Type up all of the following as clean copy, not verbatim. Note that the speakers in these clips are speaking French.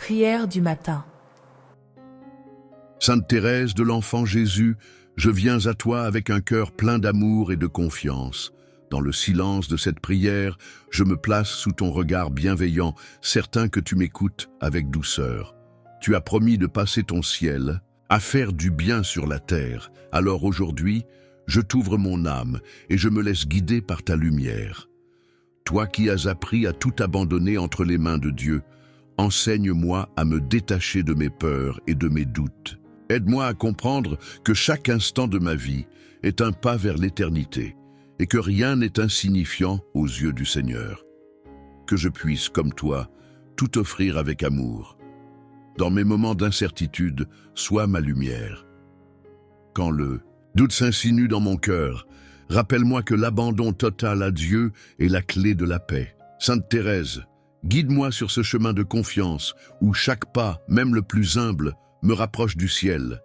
Prière du matin. Sainte Thérèse de l'Enfant Jésus, je viens à toi avec un cœur plein d'amour et de confiance. Dans le silence de cette prière, je me place sous ton regard bienveillant, certain que tu m'écoutes avec douceur. Tu as promis de passer ton ciel à faire du bien sur la terre. Alors aujourd'hui, je t'ouvre mon âme et je me laisse guider par ta lumière. Toi qui as appris à tout abandonner entre les mains de Dieu, enseigne-moi à me détacher de mes peurs et de mes doutes. Aide-moi à comprendre que chaque instant de ma vie est un pas vers l'éternité et que rien n'est insignifiant aux yeux du Seigneur. Que je puisse, comme toi, tout offrir avec amour. Dans mes moments d'incertitude, sois ma lumière. Quand le doute s'insinue dans mon cœur, rappelle-moi que l'abandon total à Dieu est la clé de la paix. Sainte Thérèse, guide-moi sur ce chemin de confiance où chaque pas, même le plus humble, me rapproche du ciel.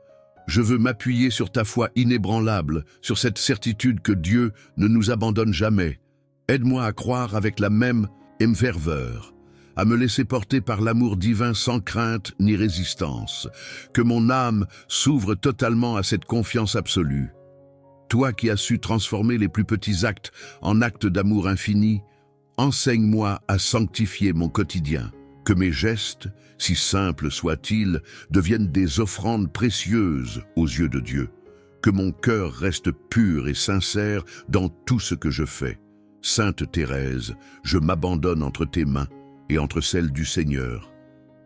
Je veux m'appuyer sur ta foi inébranlable, sur cette certitude que Dieu ne nous abandonne jamais. Aide-moi à croire avec la même ferveur, à me laisser porter par l'amour divin sans crainte ni résistance, que mon âme s'ouvre totalement à cette confiance absolue. Toi qui as su transformer les plus petits actes en actes d'amour infini, enseigne-moi à sanctifier mon quotidien, que mes gestes, si simples soient-ils, deviennent des offrandes précieuses aux yeux de Dieu, que mon cœur reste pur et sincère dans tout ce que je fais. Sainte Thérèse, je m'abandonne entre tes mains et entre celles du Seigneur.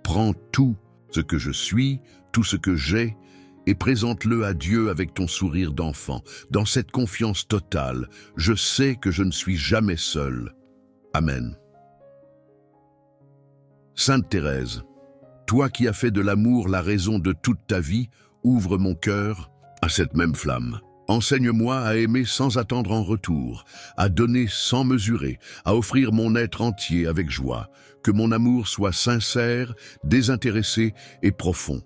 Prends tout ce que je suis, tout ce que j'ai, et présente-le à Dieu avec ton sourire d'enfant. Dans cette confiance totale, je sais que je ne suis jamais seul. Amen. Sainte Thérèse, toi qui as fait de l'amour la raison de toute ta vie, ouvre mon cœur à cette même flamme. Enseigne-moi à aimer sans attendre en retour, à donner sans mesurer, à offrir mon être entier avec joie, que mon amour soit sincère, désintéressé et profond.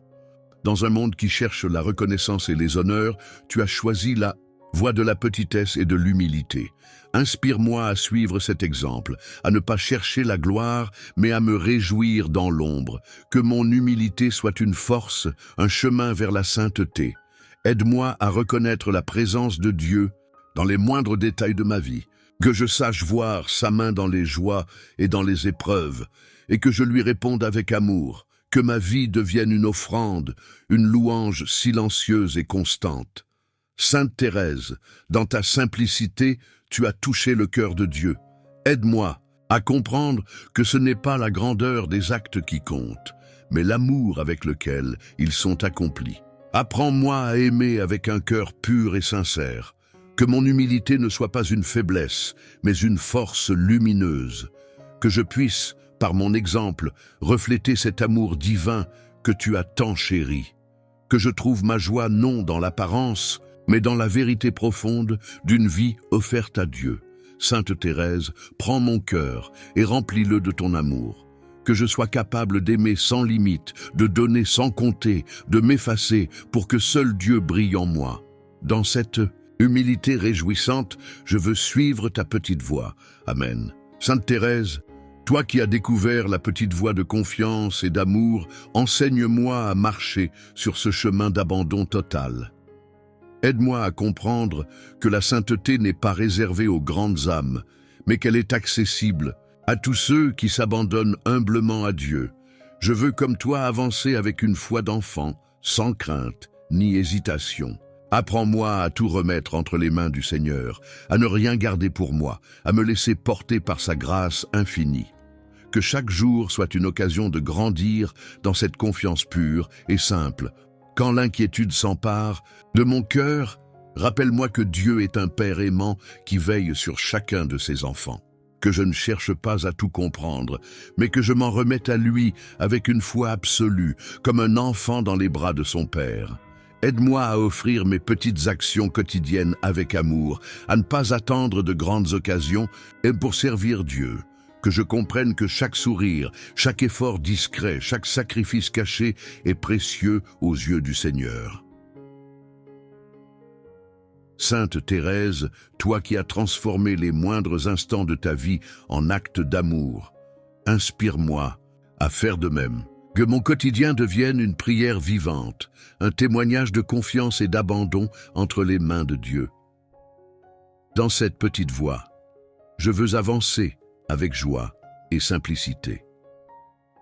Dans un monde qui cherche la reconnaissance et les honneurs, tu as choisi la voie de la petitesse et de l'humilité. Inspire-moi à suivre cet exemple, à ne pas chercher la gloire, mais à me réjouir dans l'ombre. Que mon humilité soit une force, un chemin vers la sainteté. Aide-moi à reconnaître la présence de Dieu dans les moindres détails de ma vie. Que je sache voir sa main dans les joies et dans les épreuves, et que je lui réponde avec amour. Que ma vie devienne une offrande, une louange silencieuse et constante. Sainte Thérèse, dans ta simplicité, tu as touché le cœur de Dieu. Aide-moi à comprendre que ce n'est pas la grandeur des actes qui compte, mais l'amour avec lequel ils sont accomplis. Apprends-moi à aimer avec un cœur pur et sincère. Que mon humilité ne soit pas une faiblesse, mais une force lumineuse. Que je puisse, par mon exemple, refléter cet amour divin que tu as tant chéri. Que je trouve ma joie non dans l'apparence, mais dans la vérité profonde d'une vie offerte à Dieu. Sainte Thérèse, prends mon cœur et remplis-le de ton amour. Que je sois capable d'aimer sans limite, de donner sans compter, de m'effacer pour que seul Dieu brille en moi. Dans cette humilité réjouissante, je veux suivre ta petite voie. Amen. Sainte Thérèse, toi qui as découvert la petite voie de confiance et d'amour, enseigne-moi à marcher sur ce chemin d'abandon total. Aide-moi à comprendre que la sainteté n'est pas réservée aux grandes âmes, mais qu'elle est accessible à tous ceux qui s'abandonnent humblement à Dieu. Je veux comme toi avancer avec une foi d'enfant, sans crainte ni hésitation. Apprends-moi à tout remettre entre les mains du Seigneur, à ne rien garder pour moi, à me laisser porter par sa grâce infinie. Que chaque jour soit une occasion de grandir dans cette confiance pure et simple. Quand l'inquiétude s'empare de mon cœur, rappelle-moi que Dieu est un Père aimant qui veille sur chacun de ses enfants. Que je ne cherche pas à tout comprendre, mais que je m'en remette à lui avec une foi absolue, comme un enfant dans les bras de son Père. Aide-moi à offrir mes petites actions quotidiennes avec amour, à ne pas attendre de grandes occasions, et pour servir Dieu. Que je comprenne que chaque sourire, chaque effort discret, chaque sacrifice caché est précieux aux yeux du Seigneur. Sainte Thérèse, toi qui as transformé les moindres instants de ta vie en actes d'amour, inspire-moi à faire de même. Que mon quotidien devienne une prière vivante, un témoignage de confiance et d'abandon entre les mains de Dieu. Dans cette petite voie, je veux avancer avec joie et simplicité.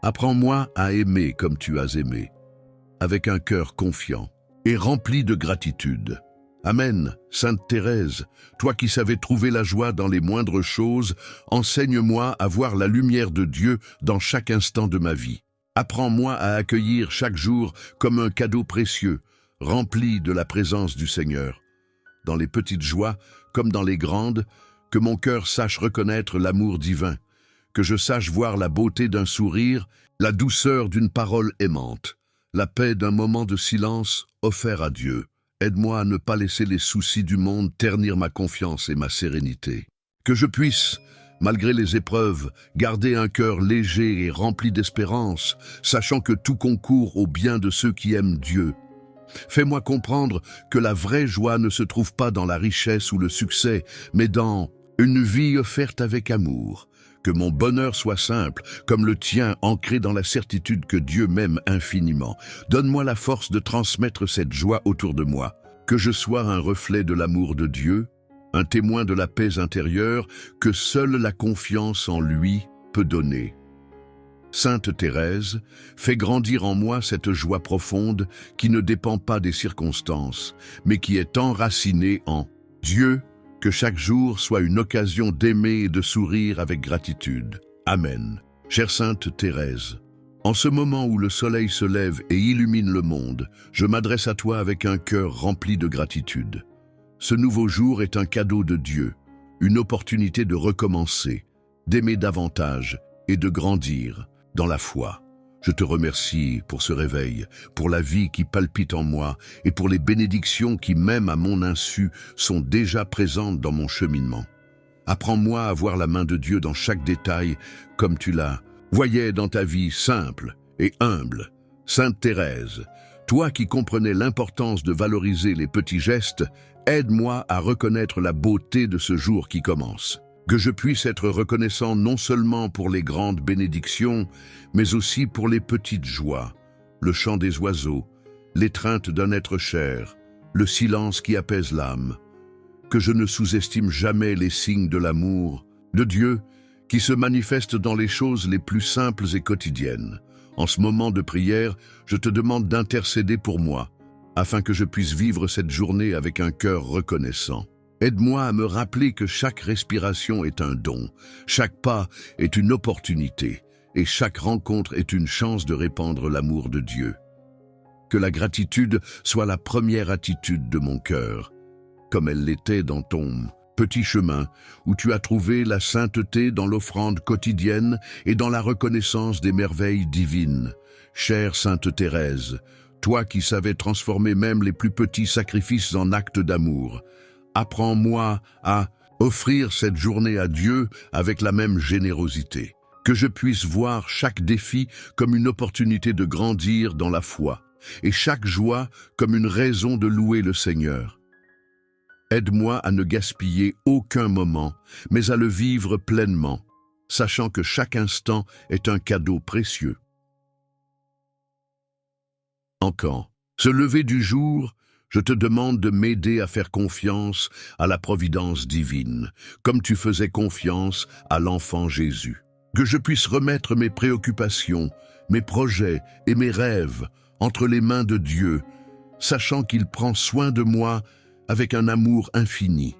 Apprends-moi à aimer comme tu as aimé, avec un cœur confiant et rempli de gratitude. Amen, Sainte Thérèse, toi qui savais trouver la joie dans les moindres choses, enseigne-moi à voir la lumière de Dieu dans chaque instant de ma vie. Apprends-moi à accueillir chaque jour comme un cadeau précieux, rempli de la présence du Seigneur. Dans les petites joies comme dans les grandes, que mon cœur sache reconnaître l'amour divin, que je sache voir la beauté d'un sourire, la douceur d'une parole aimante, la paix d'un moment de silence offert à Dieu. Aide-moi à ne pas laisser les soucis du monde ternir ma confiance et ma sérénité. Que je puisse, malgré les épreuves, garder un cœur léger et rempli d'espérance, sachant que tout concourt au bien de ceux qui aiment Dieu. Fais-moi comprendre que la vraie joie ne se trouve pas dans la richesse ou le succès, mais dans une vie offerte avec amour. Que mon bonheur soit simple, comme le tien, ancré dans la certitude que Dieu m'aime infiniment. Donne-moi la force de transmettre cette joie autour de moi. Que je sois un reflet de l'amour de Dieu, un témoin de la paix intérieure que seule la confiance en lui peut donner. Sainte Thérèse, fais grandir en moi cette joie profonde qui ne dépend pas des circonstances, mais qui est enracinée en Dieu. Que chaque jour soit une occasion d'aimer et de sourire avec gratitude. Amen. Chère Sainte Thérèse, en ce moment où le soleil se lève et illumine le monde, je m'adresse à toi avec un cœur rempli de gratitude. Ce nouveau jour est un cadeau de Dieu, une opportunité de recommencer, d'aimer davantage et de grandir dans la foi. Je te remercie pour ce réveil, pour la vie qui palpite en moi et pour les bénédictions qui, même à mon insu, sont déjà présentes dans mon cheminement. Apprends-moi à voir la main de Dieu dans chaque détail, comme tu la voyais dans ta vie simple et humble. Sainte Thérèse, toi qui comprenais l'importance de valoriser les petits gestes, aide-moi à reconnaître la beauté de ce jour qui commence. Que je puisse être reconnaissant non seulement pour les grandes bénédictions, mais aussi pour les petites joies, le chant des oiseaux, l'étreinte d'un être cher, le silence qui apaise l'âme. Que je ne sous-estime jamais les signes de l'amour de Dieu qui se manifestent dans les choses les plus simples et quotidiennes. En ce moment de prière, je te demande d'intercéder pour moi, afin que je puisse vivre cette journée avec un cœur reconnaissant. Aide-moi à me rappeler que chaque respiration est un don, chaque pas est une opportunité et chaque rencontre est une chance de répandre l'amour de Dieu. Que la gratitude soit la première attitude de mon cœur, comme elle l'était dans ton petit chemin où tu as trouvé la sainteté dans l'offrande quotidienne et dans la reconnaissance des merveilles divines. Chère Sainte Thérèse, toi qui savais transformer même les plus petits sacrifices en actes d'amour, apprends-moi à offrir cette journée à Dieu avec la même générosité. Que je puisse voir chaque défi comme une opportunité de grandir dans la foi et chaque joie comme une raison de louer le Seigneur. Aide-moi à ne gaspiller aucun moment, mais à le vivre pleinement, sachant que chaque instant est un cadeau précieux. Encore, ce lever du jour, je te demande de m'aider à faire confiance à la providence divine, comme tu faisais confiance à l'enfant Jésus. Que je puisse remettre mes préoccupations, mes projets et mes rêves entre les mains de Dieu, sachant qu'il prend soin de moi avec un amour infini.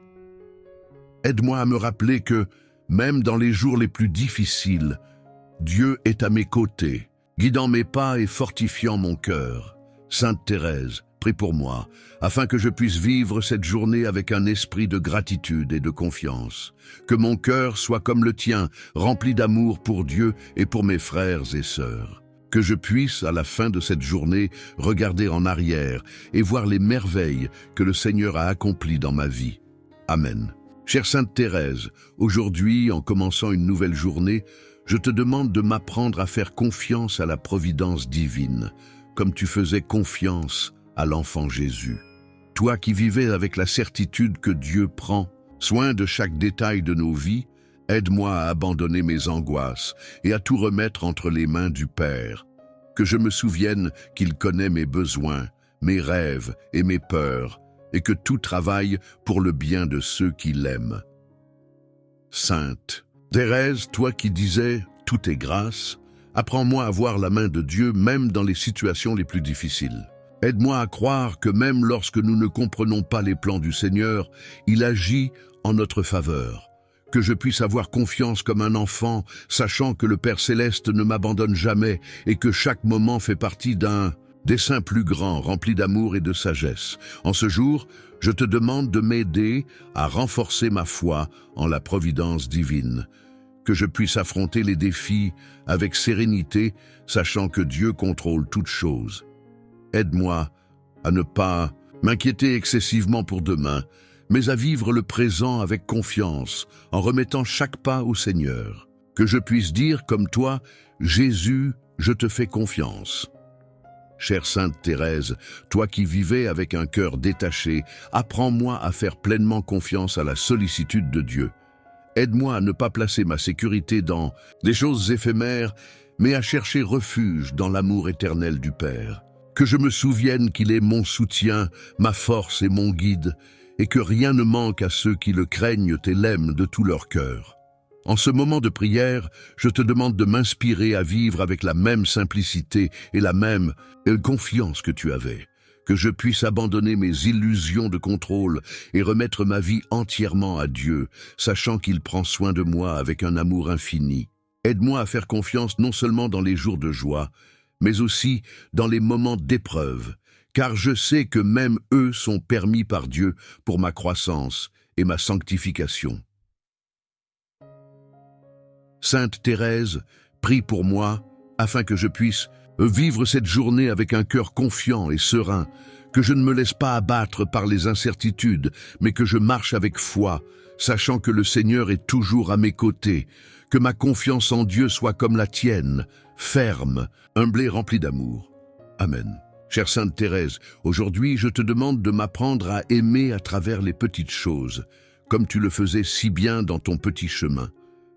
Aide-moi à me rappeler que, même dans les jours les plus difficiles, Dieu est à mes côtés, guidant mes pas et fortifiant mon cœur. Sainte Thérèse, prie pour moi, afin que je puisse vivre cette journée avec un esprit de gratitude et de confiance. Que mon cœur soit comme le tien, rempli d'amour pour Dieu et pour mes frères et sœurs. Que je puisse, à la fin de cette journée, regarder en arrière et voir les merveilles que le Seigneur a accomplies dans ma vie. Amen. Chère Sainte Thérèse, aujourd'hui, en commençant une nouvelle journée, je te demande de m'apprendre à faire confiance à la providence divine, comme tu faisais confiance à l'enfant Jésus. Toi qui vivais avec la certitude que Dieu prend soin de chaque détail de nos vies, aide-moi à abandonner mes angoisses et à tout remettre entre les mains du Père. que je me souvienne qu'il connaît mes besoins, mes rêves et mes peurs, et que tout travaille pour le bien de ceux qui l'aiment. Sainte Thérèse, toi qui disais « tout est grâce », apprends-moi à voir la main de Dieu même dans les situations les plus difficiles. Aide-moi à croire que même lorsque nous ne comprenons pas les plans du Seigneur, il agit en notre faveur. Que je puisse avoir confiance comme un enfant, sachant que le Père Céleste ne m'abandonne jamais et que chaque moment fait partie d'un dessein plus grand, rempli d'amour et de sagesse. En ce jour, je te demande de m'aider à renforcer ma foi en la providence divine. Que je puisse affronter les défis avec sérénité, sachant que Dieu contrôle toutes choses. Aide-moi à ne pas m'inquiéter excessivement pour demain, mais à vivre le présent avec confiance, en remettant chaque pas au Seigneur. Que je puisse dire comme toi, Jésus, je te fais confiance. Chère Sainte Thérèse, toi qui vivais avec un cœur détaché, apprends-moi à faire pleinement confiance à la sollicitude de Dieu. Aide-moi à ne pas placer ma sécurité dans des choses éphémères, mais à chercher refuge dans l'amour éternel du Père. Que je me souvienne qu'il est mon soutien, ma force et mon guide, et que rien ne manque à ceux qui le craignent et l'aiment de tout leur cœur. En ce moment de prière, je te demande de m'inspirer à vivre avec la même simplicité et la même confiance que tu avais. Que je puisse abandonner mes illusions de contrôle et remettre ma vie entièrement à Dieu, sachant qu'il prend soin de moi avec un amour infini. Aide-moi à faire confiance non seulement dans les jours de joie, mais aussi dans les moments d'épreuve, car je sais que même eux sont permis par Dieu pour ma croissance et ma sanctification. Sainte Thérèse, prie pour moi, afin que je puisse vivre cette journée avec un cœur confiant et serein, que je ne me laisse pas abattre par les incertitudes, mais que je marche avec foi, sachant que le Seigneur est toujours à mes côtés, que ma confiance en Dieu soit comme la tienne, ferme, humble et remplie d'amour. Amen. Chère Sainte Thérèse, aujourd'hui je te demande de m'apprendre à aimer à travers les petites choses, comme tu le faisais si bien dans ton petit chemin.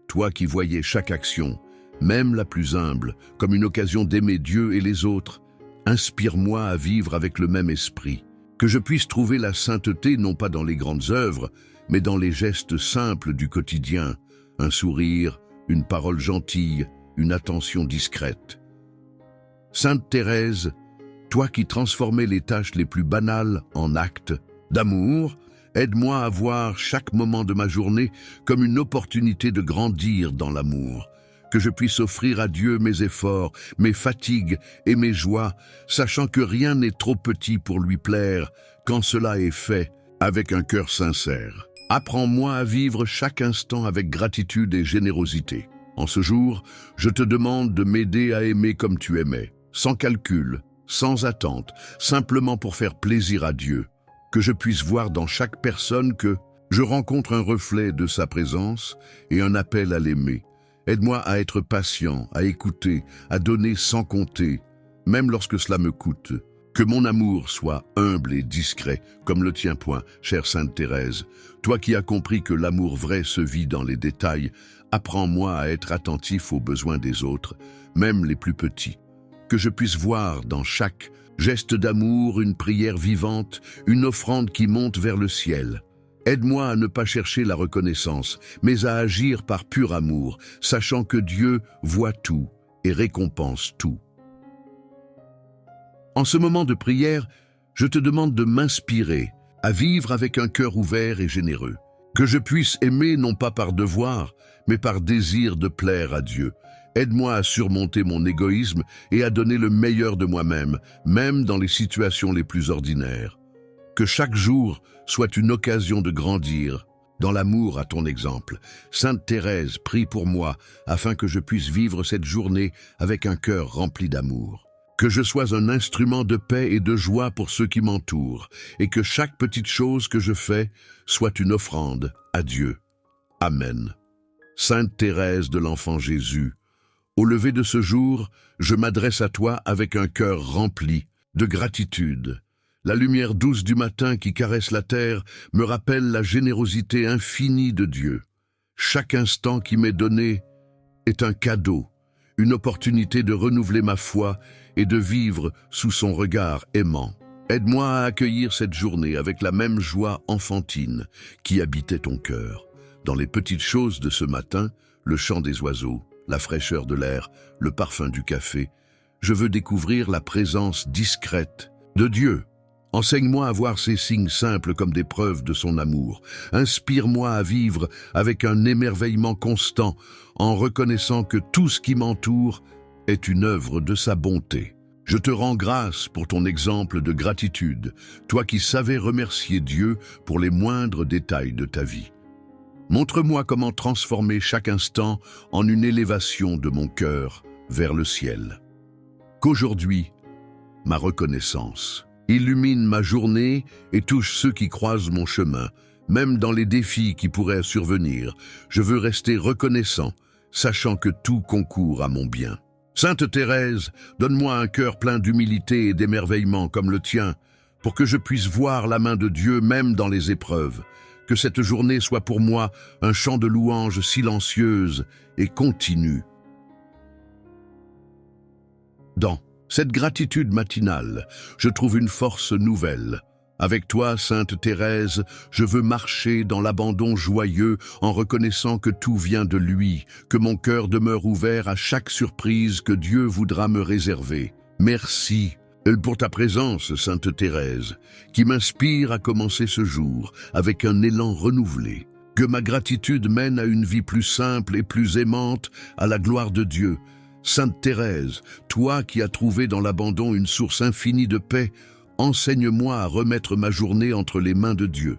Toi qui voyais chaque action, même la plus humble, comme une occasion d'aimer Dieu et les autres, inspire-moi à vivre avec le même esprit. Que je puisse trouver la sainteté non pas dans les grandes œuvres, mais dans les gestes simples du quotidien, un sourire, une parole gentille, une attention discrète. Sainte Thérèse, toi qui transformais les tâches les plus banales en actes d'amour, aide-moi à voir chaque moment de ma journée comme une opportunité de grandir dans l'amour. Que je puisse offrir à Dieu mes efforts, mes fatigues et mes joies, sachant que rien n'est trop petit pour lui plaire quand cela est fait avec un cœur sincère. Apprends-moi à vivre chaque instant avec gratitude et générosité. En ce jour, je te demande de m'aider à aimer comme tu aimais, sans calcul, sans attente, simplement pour faire plaisir à Dieu. Que je puisse voir dans chaque personne que je rencontre un reflet de sa présence et un appel à l'aimer. Aide-moi à être patient, à écouter, à donner sans compter, même lorsque cela me coûte. Que mon amour soit humble et discret, comme le tien point, chère Sainte Thérèse. Toi qui as compris que l'amour vrai se vit dans les détails, apprends-moi à être attentif aux besoins des autres, même les plus petits. Que je puisse voir dans chaque geste d'amour une prière vivante, une offrande qui monte vers le ciel. Aide-moi à ne pas chercher la reconnaissance, mais à agir par pur amour, sachant que Dieu voit tout et récompense tout. En ce moment de prière, je te demande de m'inspirer à vivre avec un cœur ouvert et généreux. Que je puisse aimer non pas par devoir, mais par désir de plaire à Dieu. Aide-moi à surmonter mon égoïsme et à donner le meilleur de moi-même, même dans les situations les plus ordinaires. Que chaque jour soit une occasion de grandir dans l'amour à ton exemple. Sainte Thérèse, prie pour moi afin que je puisse vivre cette journée avec un cœur rempli d'amour. Que je sois un instrument de paix et de joie pour ceux qui m'entourent, et que chaque petite chose que je fais soit une offrande à Dieu. Amen. Sainte Thérèse de l'Enfant Jésus, au lever de ce jour, je m'adresse à toi avec un cœur rempli de gratitude. La lumière douce du matin qui caresse la terre me rappelle la générosité infinie de Dieu. Chaque instant qui m'est donné est un cadeau, une opportunité de renouveler ma foi et de vivre sous son regard aimant. Aide-moi à accueillir cette journée avec la même joie enfantine qui habitait ton cœur. Dans les petites choses de ce matin, le chant des oiseaux, la fraîcheur de l'air, le parfum du café, je veux découvrir la présence discrète de Dieu. Enseigne-moi à voir ces signes simples comme des preuves de son amour. Inspire-moi à vivre avec un émerveillement constant en reconnaissant que tout ce qui m'entoure est une œuvre de sa bonté. Je te rends grâce pour ton exemple de gratitude, toi qui savais remercier Dieu pour les moindres détails de ta vie. Montre-moi comment transformer chaque instant en une élévation de mon cœur vers le ciel. Qu'aujourd'hui, ma reconnaissance illumine ma journée et touche ceux qui croisent mon chemin. Même dans les défis qui pourraient survenir, je veux rester reconnaissant, sachant que tout concourt à mon bien. Sainte Thérèse, donne-moi un cœur plein d'humilité et d'émerveillement comme le tien, pour que je puisse voir la main de Dieu même dans les épreuves. Que cette journée soit pour moi un chant de louanges silencieuse et continue. Dans cette gratitude matinale, je trouve une force nouvelle. Avec toi, Sainte Thérèse, je veux marcher dans l'abandon joyeux en reconnaissant que tout vient de lui, que mon cœur demeure ouvert à chaque surprise que Dieu voudra me réserver. Merci pour ta présence, Sainte Thérèse, qui m'inspire à commencer ce jour avec un élan renouvelé. Que ma gratitude mène à une vie plus simple et plus aimante, à la gloire de Dieu. Sainte Thérèse, toi qui as trouvé dans l'abandon une source infinie de paix, enseigne-moi à remettre ma journée entre les mains de Dieu.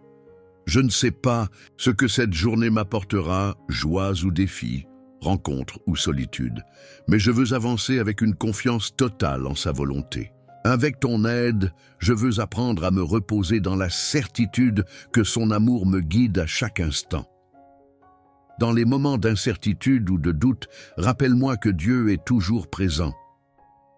Je ne sais pas ce que cette journée m'apportera, joies ou défis, rencontres ou solitude, mais je veux avancer avec une confiance totale en sa volonté. Avec ton aide, je veux apprendre à me reposer dans la certitude que son amour me guide à chaque instant. Dans les moments d'incertitude ou de doute, rappelle-moi que Dieu est toujours présent.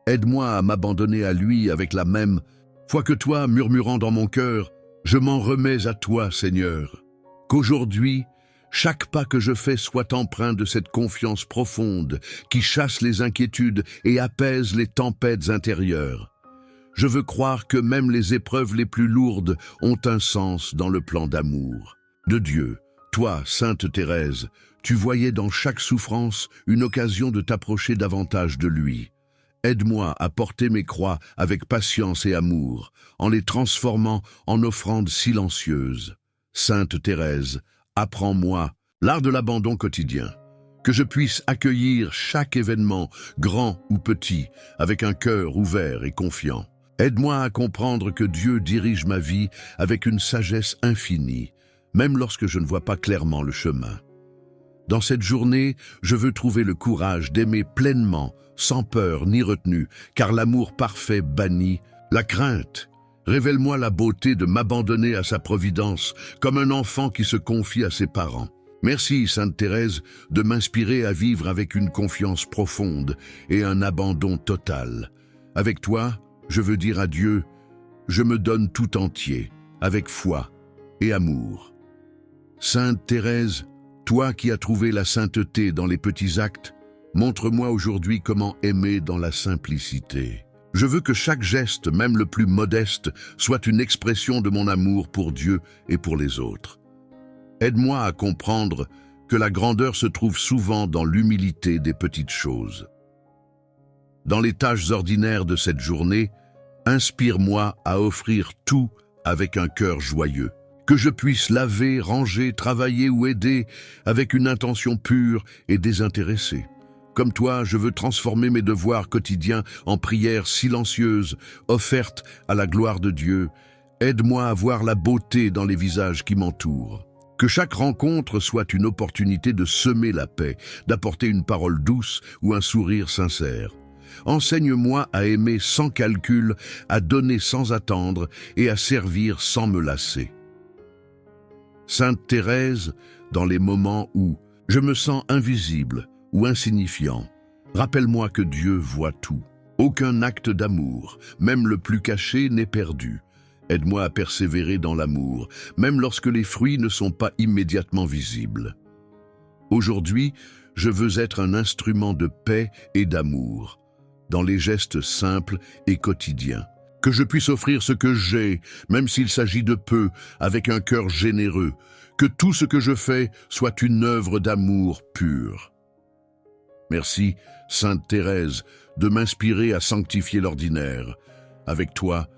Aide-moi à m'abandonner à lui avec la même foi que toi, murmurant dans mon cœur, je m'en remets à toi, Seigneur. Qu'aujourd'hui, chaque pas que je fais soit empreint de cette confiance profonde qui chasse les inquiétudes et apaise les tempêtes intérieures. Je veux croire que même les épreuves les plus lourdes ont un sens dans le plan d'amour de Dieu. Toi, Sainte Thérèse, tu voyais dans chaque souffrance une occasion de t'approcher davantage de lui. Aide-moi à porter mes croix avec patience et amour, en les transformant en offrandes silencieuses. Sainte Thérèse, apprends-moi l'art de l'abandon quotidien, que je puisse accueillir chaque événement, grand ou petit, avec un cœur ouvert et confiant. Aide-moi à comprendre que Dieu dirige ma vie avec une sagesse infinie, même lorsque je ne vois pas clairement le chemin. Dans cette journée, je veux trouver le courage d'aimer pleinement, sans peur ni retenue, car l'amour parfait bannit la crainte. Révèle-moi la beauté de m'abandonner à sa providence, comme un enfant qui se confie à ses parents. Merci, Sainte Thérèse, de m'inspirer à vivre avec une confiance profonde et un abandon total. Avec toi, je veux dire à Dieu, je me donne tout entier, avec foi et amour. Sainte Thérèse, toi qui as trouvé la sainteté dans les petits actes, montre-moi aujourd'hui comment aimer dans la simplicité. Je veux que chaque geste, même le plus modeste, soit une expression de mon amour pour Dieu et pour les autres. Aide-moi à comprendre que la grandeur se trouve souvent dans l'humilité des petites choses. Dans les tâches ordinaires de cette journée, inspire-moi à offrir tout avec un cœur joyeux. Que je puisse laver, ranger, travailler ou aider avec une intention pure et désintéressée. Comme toi, je veux transformer mes devoirs quotidiens en prières silencieuses, offertes à la gloire de Dieu. Aide-moi à voir la beauté dans les visages qui m'entourent. Que chaque rencontre soit une opportunité de semer la paix, d'apporter une parole douce ou un sourire sincère. Enseigne-moi à aimer sans calcul, à donner sans attendre et à servir sans me lasser. Sainte Thérèse, dans les moments où je me sens invisible ou insignifiant, rappelle-moi que Dieu voit tout. Aucun acte d'amour, même le plus caché, n'est perdu. Aide-moi à persévérer dans l'amour, même lorsque les fruits ne sont pas immédiatement visibles. Aujourd'hui, je veux être un instrument de paix et d'amour, dans les gestes simples et quotidiens. Que je puisse offrir ce que j'ai, même s'il s'agit de peu, avec un cœur généreux. Que tout ce que je fais soit une œuvre d'amour pur. Merci, Sainte Thérèse, de m'inspirer à sanctifier l'ordinaire. Avec toi,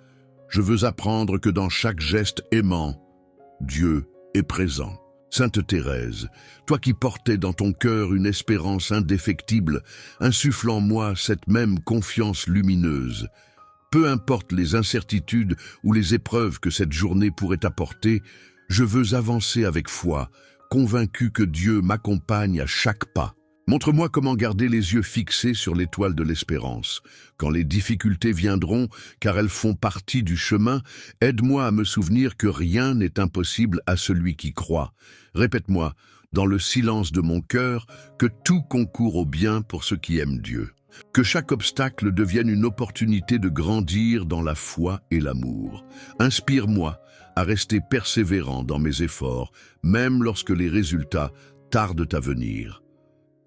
je veux apprendre que dans chaque geste aimant, Dieu est présent. Sainte Thérèse, toi qui portais dans ton cœur une espérance indéfectible, insuffle en moi cette même confiance lumineuse. Peu importe les incertitudes ou les épreuves que cette journée pourrait apporter, je veux avancer avec foi, convaincu que Dieu m'accompagne à chaque pas. Montre-moi comment garder les yeux fixés sur l'étoile de l'espérance. Quand les difficultés viendront, car elles font partie du chemin, aide-moi à me souvenir que rien n'est impossible à celui qui croit. Répète-moi, dans le silence de mon cœur, que tout concourt au bien pour ceux qui aiment Dieu. Que chaque obstacle devienne une opportunité de grandir dans la foi et l'amour. Inspire-moi à rester persévérant dans mes efforts, même lorsque les résultats tardent à venir.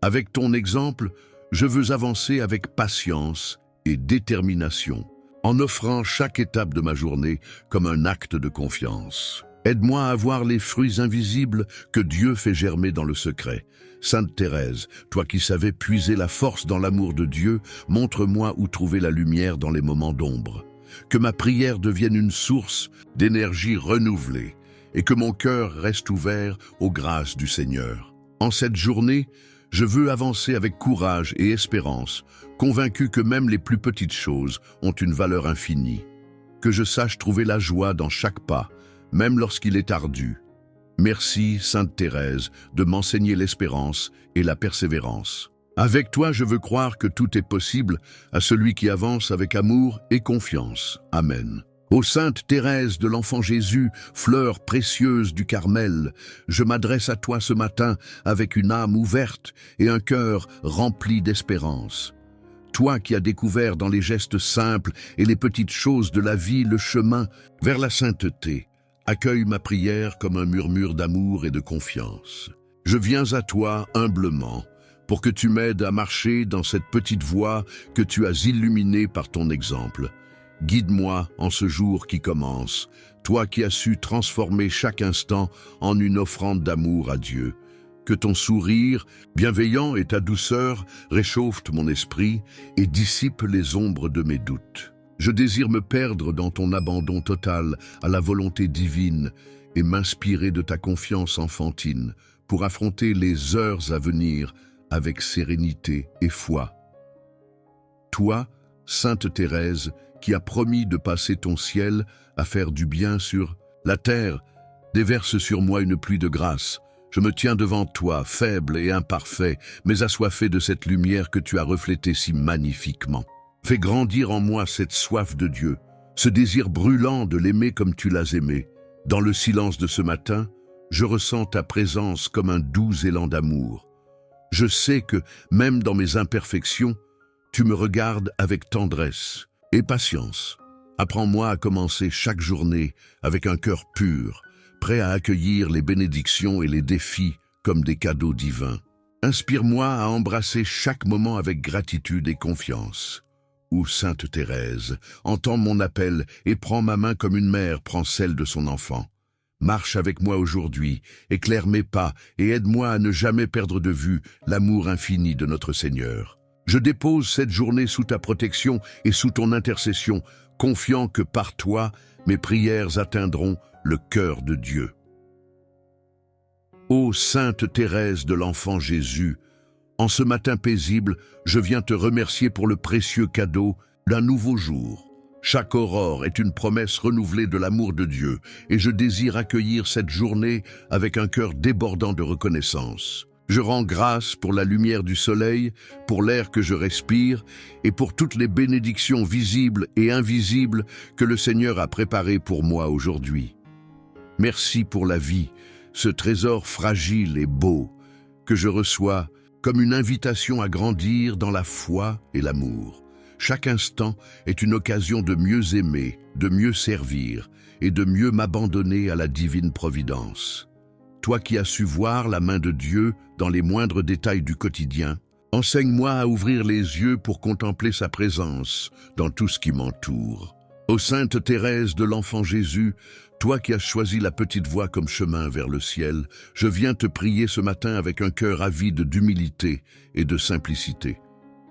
Avec ton exemple, je veux avancer avec patience et détermination, en offrant chaque étape de ma journée comme un acte de confiance. Aide-moi à voir les fruits invisibles que Dieu fait germer dans le secret. Sainte Thérèse, toi qui savais puiser la force dans l'amour de Dieu, montre-moi où trouver la lumière dans les moments d'ombre. Que ma prière devienne une source d'énergie renouvelée et que mon cœur reste ouvert aux grâces du Seigneur. En cette journée, je veux avancer avec courage et espérance, convaincu que même les plus petites choses ont une valeur infinie. Que je sache trouver la joie dans chaque pas, même lorsqu'il est ardu. Merci, Sainte Thérèse, de m'enseigner l'espérance et la persévérance. Avec toi, je veux croire que tout est possible à celui qui avance avec amour et confiance. Amen. Ô Sainte Thérèse de l'Enfant Jésus, fleur précieuse du Carmel, je m'adresse à toi ce matin avec une âme ouverte et un cœur rempli d'espérance. Toi qui as découvert dans les gestes simples et les petites choses de la vie le chemin vers la sainteté, accueille ma prière comme un murmure d'amour et de confiance. Je viens à toi humblement pour que tu m'aides à marcher dans cette petite voie que tu as illuminée par ton exemple. Guide-moi en ce jour qui commence, toi qui as su transformer chaque instant en une offrande d'amour à Dieu. Que ton sourire, bienveillant et ta douceur réchauffent mon esprit et dissipent les ombres de mes doutes. Je désire me perdre dans ton abandon total à la volonté divine et m'inspirer de ta confiance enfantine pour affronter les heures à venir avec sérénité et foi. Toi, Sainte Thérèse, qui a promis de passer ton ciel à faire du bien sur la terre, déverse sur moi une pluie de grâce. Je me tiens devant toi, faible et imparfait, mais assoiffé de cette lumière que tu as reflétée si magnifiquement. Fais grandir en moi cette soif de Dieu, ce désir brûlant de l'aimer comme tu l'as aimé. Dans le silence de ce matin, je ressens ta présence comme un doux élan d'amour. Je sais que, même dans mes imperfections, tu me regardes avec tendresse et patience. Apprends-moi à commencer chaque journée avec un cœur pur, prêt à accueillir les bénédictions et les défis comme des cadeaux divins. Inspire-moi à embrasser chaque moment avec gratitude et confiance. Ô Sainte Thérèse, entends mon appel et prends ma main comme une mère prend celle de son enfant. Marche avec moi aujourd'hui, éclaire mes pas et aide-moi à ne jamais perdre de vue l'amour infini de notre Seigneur. Je dépose cette journée sous ta protection et sous ton intercession, confiant que par toi, mes prières atteindront le cœur de Dieu. Ô Sainte Thérèse de l'Enfant Jésus, en ce matin paisible, je viens te remercier pour le précieux cadeau d'un nouveau jour. Chaque aurore est une promesse renouvelée de l'amour de Dieu, et je désire accueillir cette journée avec un cœur débordant de reconnaissance. Je rends grâce pour la lumière du soleil, pour l'air que je respire et pour toutes les bénédictions visibles et invisibles que le Seigneur a préparées pour moi aujourd'hui. Merci pour la vie, ce trésor fragile et beau que je reçois comme une invitation à grandir dans la foi et l'amour. Chaque instant est une occasion de mieux aimer, de mieux servir et de mieux m'abandonner à la divine providence. toi qui as su voir la main de Dieu dans les moindres détails du quotidien, enseigne-moi à ouvrir les yeux pour contempler sa présence dans tout ce qui m'entoure. Ô Sainte Thérèse de l'Enfant Jésus, toi qui as choisi la petite voie comme chemin vers le ciel, je viens te prier ce matin avec un cœur avide d'humilité et de simplicité.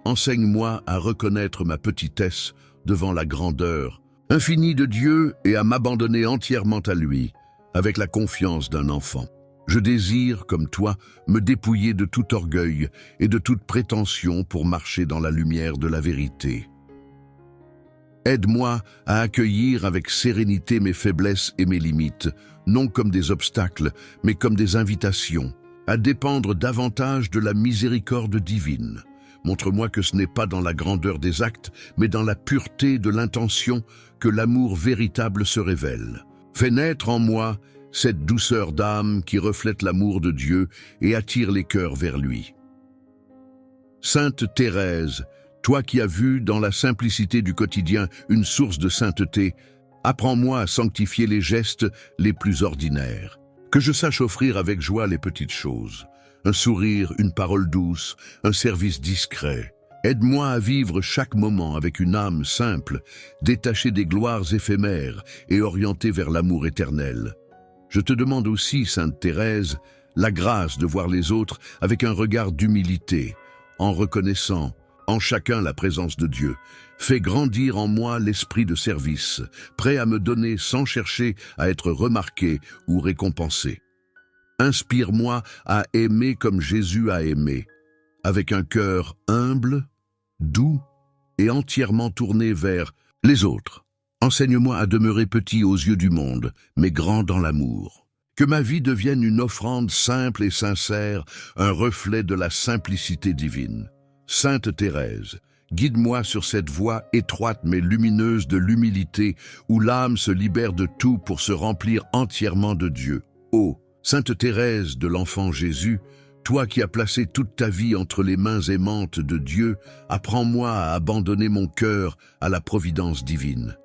Enseigne-moi à reconnaître ma petitesse devant la grandeur infinie de Dieu et à m'abandonner entièrement à lui, avec la confiance d'un enfant. Je désire, comme toi, me dépouiller de tout orgueil et de toute prétention pour marcher dans la lumière de la vérité. Aide-moi à accueillir avec sérénité mes faiblesses et mes limites, non comme des obstacles, mais comme des invitations, à dépendre davantage de la miséricorde divine. Montre-moi que ce n'est pas dans la grandeur des actes, mais dans la pureté de l'intention que l'amour véritable se révèle. Fais naître en moi cette douceur d'âme qui reflète l'amour de Dieu et attire les cœurs vers lui. Sainte Thérèse, toi qui as vu dans la simplicité du quotidien une source de sainteté, apprends-moi à sanctifier les gestes les plus ordinaires. Que je sache offrir avec joie les petites choses. Un sourire, une parole douce, un service discret. Aide-moi à vivre chaque moment avec une âme simple, détachée des gloires éphémères et orientée vers l'amour éternel. Je te demande aussi, Sainte Thérèse, la grâce de voir les autres avec un regard d'humilité, en reconnaissant en chacun la présence de Dieu. Fais grandir en moi l'esprit de service, prêt à me donner sans chercher à être remarqué ou récompensé. Inspire-moi à aimer comme Jésus a aimé, avec un cœur humble, doux et entièrement tourné vers les autres. Enseigne-moi à demeurer petit aux yeux du monde, mais grand dans l'amour. Que ma vie devienne une offrande simple et sincère, un reflet de la simplicité divine. Sainte Thérèse, guide-moi sur cette voie étroite mais lumineuse de l'humilité, où l'âme se libère de tout pour se remplir entièrement de Dieu. Ô Sainte Thérèse de l'Enfant Jésus, toi qui as placé toute ta vie entre les mains aimantes de Dieu, apprends-moi à abandonner mon cœur à la providence divine.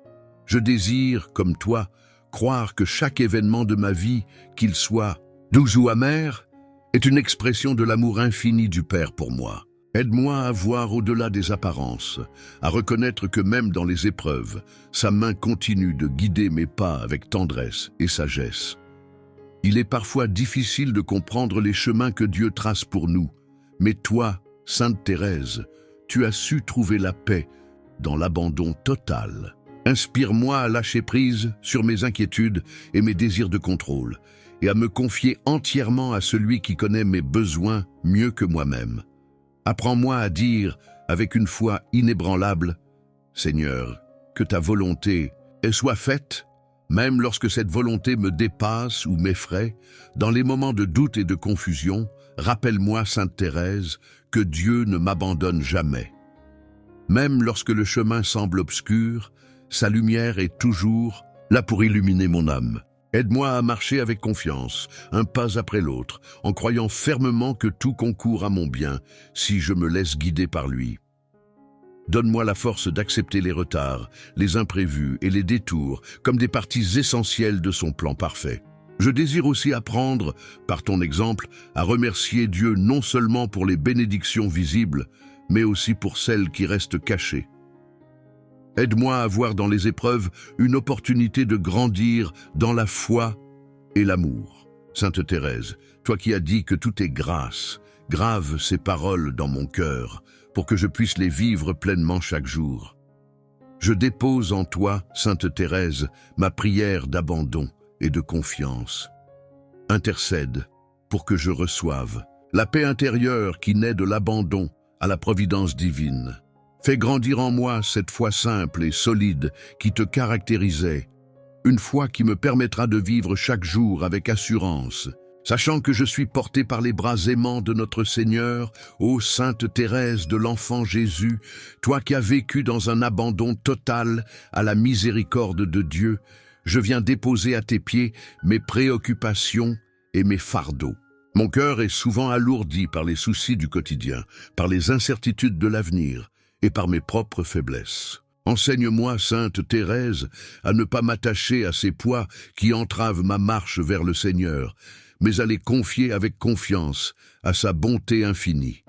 Je désire, comme toi, croire que chaque événement de ma vie, qu'il soit doux ou amer, est une expression de l'amour infini du Père pour moi. Aide-moi à voir au-delà des apparences, à reconnaître que même dans les épreuves, sa main continue de guider mes pas avec tendresse et sagesse. Il est parfois difficile de comprendre les chemins que Dieu trace pour nous, mais toi, Sainte Thérèse, tu as su trouver la paix dans l'abandon total. Inspire-moi à lâcher prise sur mes inquiétudes et mes désirs de contrôle, et à me confier entièrement à celui qui connaît mes besoins mieux que moi-même. Apprends-moi à dire, avec une foi inébranlable, « Seigneur, que ta volonté soit faite », même lorsque cette volonté me dépasse ou m'effraie, dans les moments de doute et de confusion, rappelle-moi, Sainte Thérèse, que Dieu ne m'abandonne jamais. Même lorsque le chemin semble obscur, sa lumière est toujours là pour illuminer mon âme. Aide-moi à marcher avec confiance, un pas après l'autre, en croyant fermement que tout concourt à mon bien, si je me laisse guider par lui. Donne-moi la force d'accepter les retards, les imprévus et les détours comme des parties essentielles de son plan parfait. Je désire aussi apprendre, par ton exemple, à remercier Dieu non seulement pour les bénédictions visibles, mais aussi pour celles qui restent cachées. Aide-moi à voir dans les épreuves une opportunité de grandir dans la foi et l'amour. Sainte Thérèse, toi qui as dit que tout est grâce, grave ces paroles dans mon cœur, pour que je puisse les vivre pleinement chaque jour. Je dépose en toi, Sainte Thérèse, ma prière d'abandon et de confiance. Intercède pour que je reçoive la paix intérieure qui naît de l'abandon à la providence divine. Fais grandir en moi cette foi simple et solide qui te caractérisait, une foi qui me permettra de vivre chaque jour avec assurance, sachant que je suis porté par les bras aimants de notre Seigneur, ô Sainte Thérèse de l'Enfant Jésus, toi qui as vécu dans un abandon total à la miséricorde de Dieu, je viens déposer à tes pieds mes préoccupations et mes fardeaux. Mon cœur est souvent alourdi par les soucis du quotidien, par les incertitudes de l'avenir et par mes propres faiblesses. Enseigne-moi, Sainte Thérèse, à ne pas m'attacher à ces poids qui entravent ma marche vers le Seigneur, mais à les confier avec confiance à sa bonté infinie.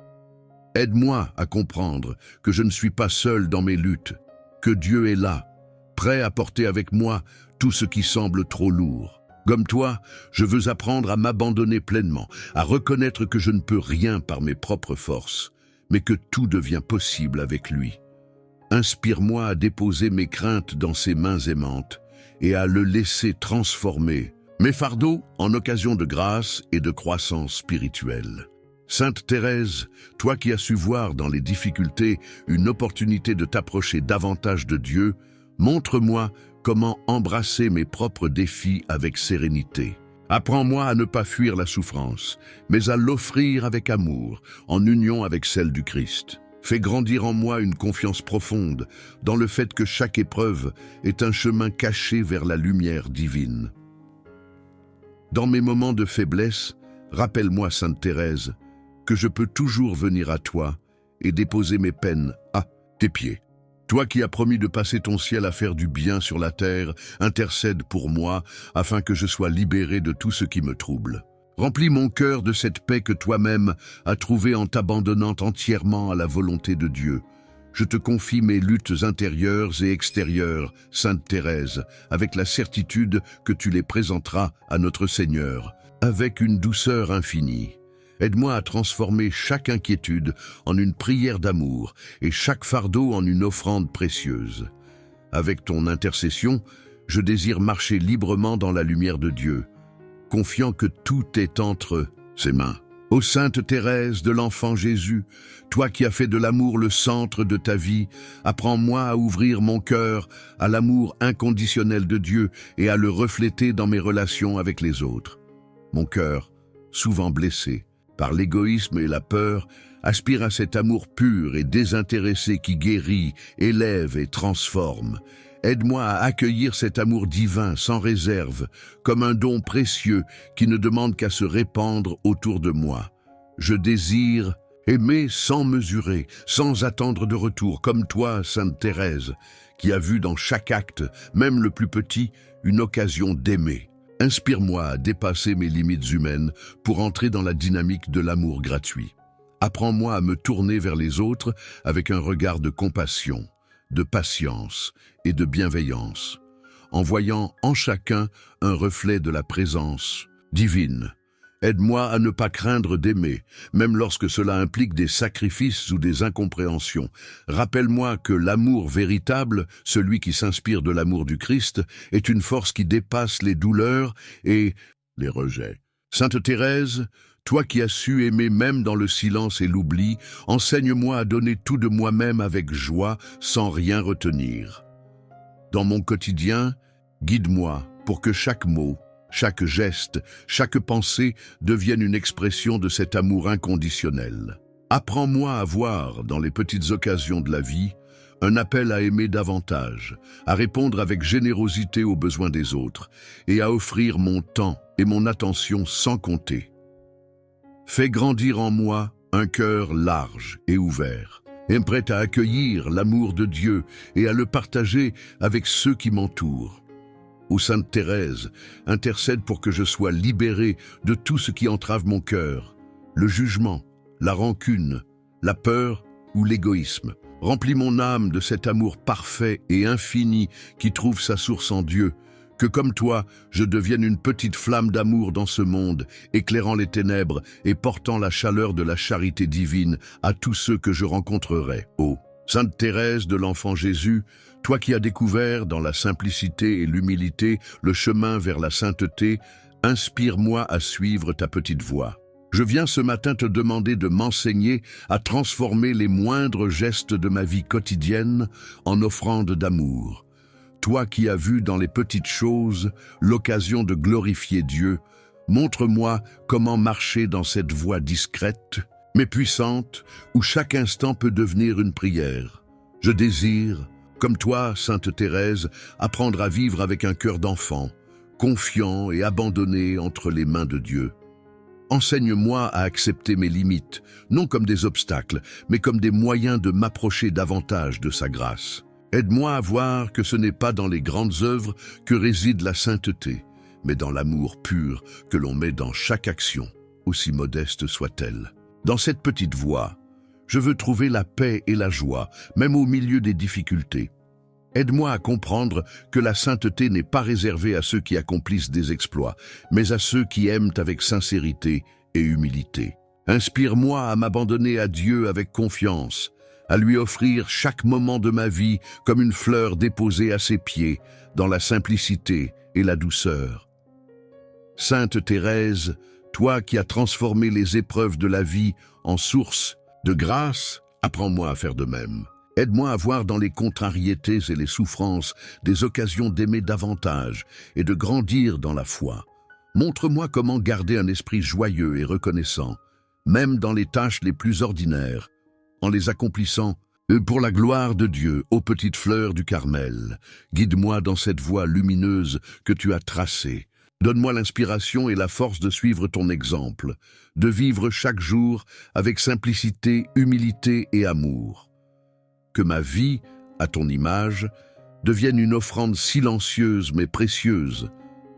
Aide-moi à comprendre que je ne suis pas seul dans mes luttes, que Dieu est là, prêt à porter avec moi tout ce qui semble trop lourd. Comme toi, je veux apprendre à m'abandonner pleinement, à reconnaître que je ne peux rien par mes propres forces, mais que tout devient possible avec lui. Inspire-moi à déposer mes craintes dans ses mains aimantes et à le laisser transformer mes fardeaux en occasion de grâce et de croissance spirituelle. Sainte Thérèse, toi qui as su voir dans les difficultés une opportunité de t'approcher davantage de Dieu, montre-moi comment embrasser mes propres défis avec sérénité. Apprends-moi à ne pas fuir la souffrance, mais à l'offrir avec amour, en union avec celle du Christ. Fais grandir en moi une confiance profonde dans le fait que chaque épreuve est un chemin caché vers la lumière divine. Dans mes moments de faiblesse, rappelle-moi, Sainte Thérèse, que je peux toujours venir à toi et déposer mes peines à tes pieds. Toi qui as promis de passer ton ciel à faire du bien sur la terre, intercède pour moi afin que je sois libéré de tout ce qui me trouble. Remplis mon cœur de cette paix que toi-même as trouvée en t'abandonnant entièrement à la volonté de Dieu. Je te confie mes luttes intérieures et extérieures, Sainte Thérèse, avec la certitude que tu les présenteras à notre Seigneur, avec une douceur infinie. Aide-moi à transformer chaque inquiétude en une prière d'amour et chaque fardeau en une offrande précieuse. Avec ton intercession, je désire marcher librement dans la lumière de Dieu, confiant que tout est entre ses mains. Ô Sainte Thérèse de l'Enfant Jésus, toi qui as fait de l'amour le centre de ta vie, apprends-moi à ouvrir mon cœur à l'amour inconditionnel de Dieu et à le refléter dans mes relations avec les autres. Mon cœur, souvent blessé par l'égoïsme et la peur, aspire à cet amour pur et désintéressé qui guérit, élève et transforme. Aide-moi à accueillir cet amour divin sans réserve, comme un don précieux qui ne demande qu'à se répandre autour de moi. Je désire aimer sans mesurer, sans attendre de retour, comme toi, Sainte Thérèse, qui a vu dans chaque acte, même le plus petit, une occasion d'aimer. Inspire-moi à dépasser mes limites humaines pour entrer dans la dynamique de l'amour gratuit. Apprends-moi à me tourner vers les autres avec un regard de compassion, de patience et de bienveillance, en voyant en chacun un reflet de la présence divine. Aide-moi à ne pas craindre d'aimer, même lorsque cela implique des sacrifices ou des incompréhensions. Rappelle-moi que l'amour véritable, celui qui s'inspire de l'amour du Christ, est une force qui dépasse les douleurs et les rejets. Sainte Thérèse, toi qui as su aimer même dans le silence et l'oubli, enseigne-moi à donner tout de moi-même avec joie, sans rien retenir. Dans mon quotidien, guide-moi pour que chaque mot, chaque geste, chaque pensée devienne une expression de cet amour inconditionnel. Apprends-moi à voir, dans les petites occasions de la vie, un appel à aimer davantage, à répondre avec générosité aux besoins des autres et à offrir mon temps et mon attention sans compter. Fais grandir en moi un cœur large et ouvert, et prêt à accueillir l'amour de Dieu et à le partager avec ceux qui m'entourent. Ô Sainte Thérèse, intercède pour que je sois libéré de tout ce qui entrave mon cœur, le jugement, la rancune, la peur ou l'égoïsme. Remplis mon âme de cet amour parfait et infini qui trouve sa source en Dieu, que comme toi, je devienne une petite flamme d'amour dans ce monde, éclairant les ténèbres et portant la chaleur de la charité divine à tous ceux que je rencontrerai. Ô Sainte Thérèse de l'Enfant Jésus, toi qui as découvert dans la simplicité et l'humilité le chemin vers la sainteté, inspire-moi à suivre ta petite voie. Je viens ce matin te demander de m'enseigner à transformer les moindres gestes de ma vie quotidienne en offrande d'amour. Toi qui as vu dans les petites choses l'occasion de glorifier Dieu, montre-moi comment marcher dans cette voie discrète, mais puissante, où chaque instant peut devenir une prière. Je désire, comme toi, Sainte Thérèse, apprendre à vivre avec un cœur d'enfant, confiant et abandonné entre les mains de Dieu. Enseigne-moi à accepter mes limites, non comme des obstacles, mais comme des moyens de m'approcher davantage de sa grâce. Aide-moi à voir que ce n'est pas dans les grandes œuvres que réside la sainteté, mais dans l'amour pur que l'on met dans chaque action, aussi modeste soit-elle. Dans cette petite voie, je veux trouver la paix et la joie, même au milieu des difficultés. Aide-moi à comprendre que la sainteté n'est pas réservée à ceux qui accomplissent des exploits, mais à ceux qui aiment avec sincérité et humilité. Inspire-moi à m'abandonner à Dieu avec confiance, à lui offrir chaque moment de ma vie comme une fleur déposée à ses pieds, dans la simplicité et la douceur. Sainte Thérèse, toi qui as transformé les épreuves de la vie en source de grâce, apprends-moi à faire de même. Aide-moi à voir dans les contrariétés et les souffrances des occasions d'aimer davantage et de grandir dans la foi. Montre-moi comment garder un esprit joyeux et reconnaissant, même dans les tâches les plus ordinaires, en les accomplissant pour la gloire de Dieu, ô petite fleur du Carmel. Guide-moi dans cette voie lumineuse que tu as tracée. Donne-moi l'inspiration et la force de suivre ton exemple, de vivre chaque jour avec simplicité, humilité et amour. Que ma vie, à ton image, devienne une offrande silencieuse mais précieuse,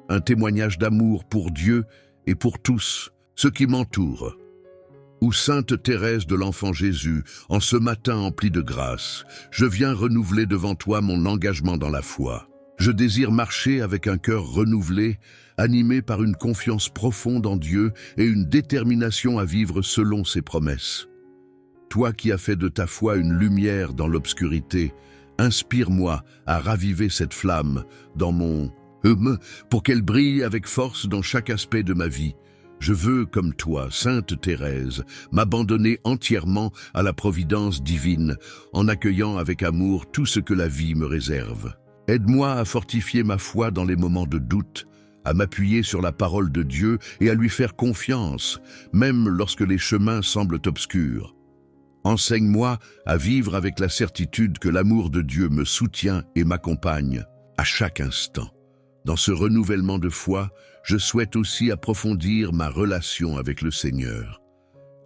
un témoignage d'amour pour Dieu et pour tous ceux qui m'entourent. Ô Sainte Thérèse de l'Enfant Jésus, en ce matin empli de grâce, je viens renouveler devant toi mon engagement dans la foi. Je désire marcher avec un cœur renouvelé, animé par une confiance profonde en Dieu et une détermination à vivre selon ses promesses. Toi qui as fait de ta foi une lumière dans l'obscurité, inspire-moi à raviver cette flamme dans mon âme pour qu'elle brille avec force dans chaque aspect de ma vie. Je veux, comme toi, Sainte Thérèse, m'abandonner entièrement à la providence divine, en accueillant avec amour tout ce que la vie me réserve. Aide-moi à fortifier ma foi dans les moments de doute, à m'appuyer sur la parole de Dieu et à lui faire confiance, même lorsque les chemins semblent obscurs. Enseigne-moi à vivre avec la certitude que l'amour de Dieu me soutient et m'accompagne à chaque instant. Dans ce renouvellement de foi, je souhaite aussi approfondir ma relation avec le Seigneur.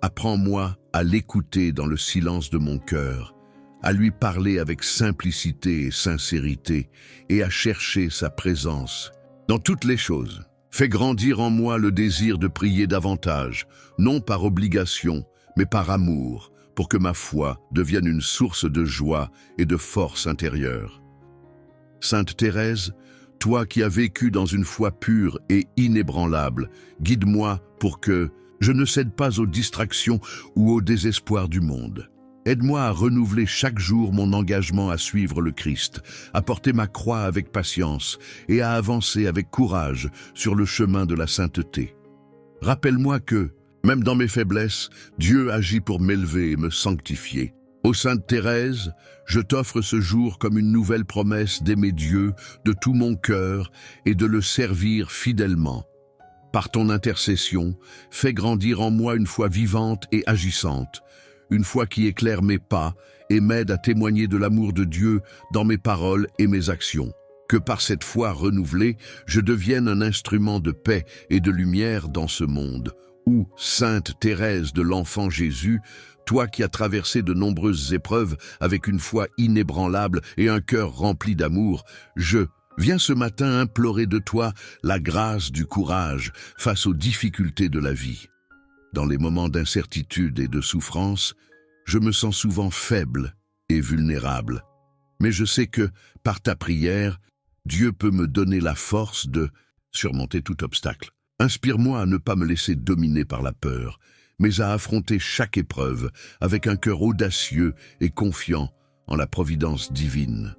Apprends-moi à l'écouter dans le silence de mon cœur, à lui parler avec simplicité et sincérité et à chercher sa présence dans toutes les choses. Fais grandir en moi le désir de prier davantage, non par obligation, mais par amour, pour que ma foi devienne une source de joie et de force intérieure. Sainte Thérèse, toi qui as vécu dans une foi pure et inébranlable, guide-moi pour que je ne cède pas aux distractions ou au désespoir du monde. Aide-moi à renouveler chaque jour mon engagement à suivre le Christ, à porter ma croix avec patience et à avancer avec courage sur le chemin de la sainteté. Rappelle-moi que, même dans mes faiblesses, Dieu agit pour m'élever et me sanctifier. Ô Sainte Thérèse, je t'offre ce jour comme une nouvelle promesse d'aimer Dieu de tout mon cœur et de le servir fidèlement. Par ton intercession, fais grandir en moi une foi vivante et agissante, une foi qui éclaire mes pas et m'aide à témoigner de l'amour de Dieu dans mes paroles et mes actions. Que par cette foi renouvelée, je devienne un instrument de paix et de lumière dans ce monde. Ou, Sainte Thérèse de l'Enfant Jésus, toi qui as traversé de nombreuses épreuves avec une foi inébranlable et un cœur rempli d'amour, je viens ce matin implorer de toi la grâce du courage face aux difficultés de la vie. Dans les moments d'incertitude et de souffrance, je me sens souvent faible et vulnérable. Mais je sais que, par ta prière, Dieu peut me donner la force de surmonter tout obstacle. Inspire-moi à ne pas me laisser dominer par la peur, mais à affronter chaque épreuve avec un cœur audacieux et confiant en la providence divine.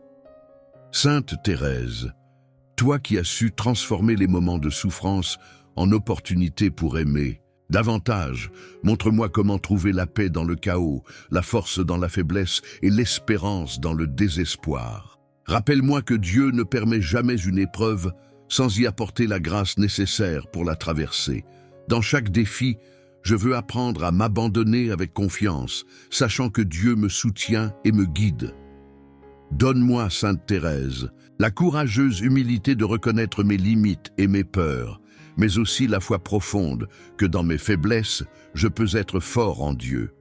Sainte Thérèse, toi qui as su transformer les moments de souffrance en opportunités pour aimer, davantage, montre-moi comment trouver la paix dans le chaos, la force dans la faiblesse et l'espérance dans le désespoir. Rappelle-moi que Dieu ne permet jamais une épreuve sans y apporter la grâce nécessaire pour la traverser. Dans chaque défi, je veux apprendre à m'abandonner avec confiance, sachant que Dieu me soutient et me guide. Donne-moi, Sainte Thérèse, la courageuse humilité de reconnaître mes limites et mes peurs, mais aussi la foi profonde que dans mes faiblesses, je peux être fort en Dieu.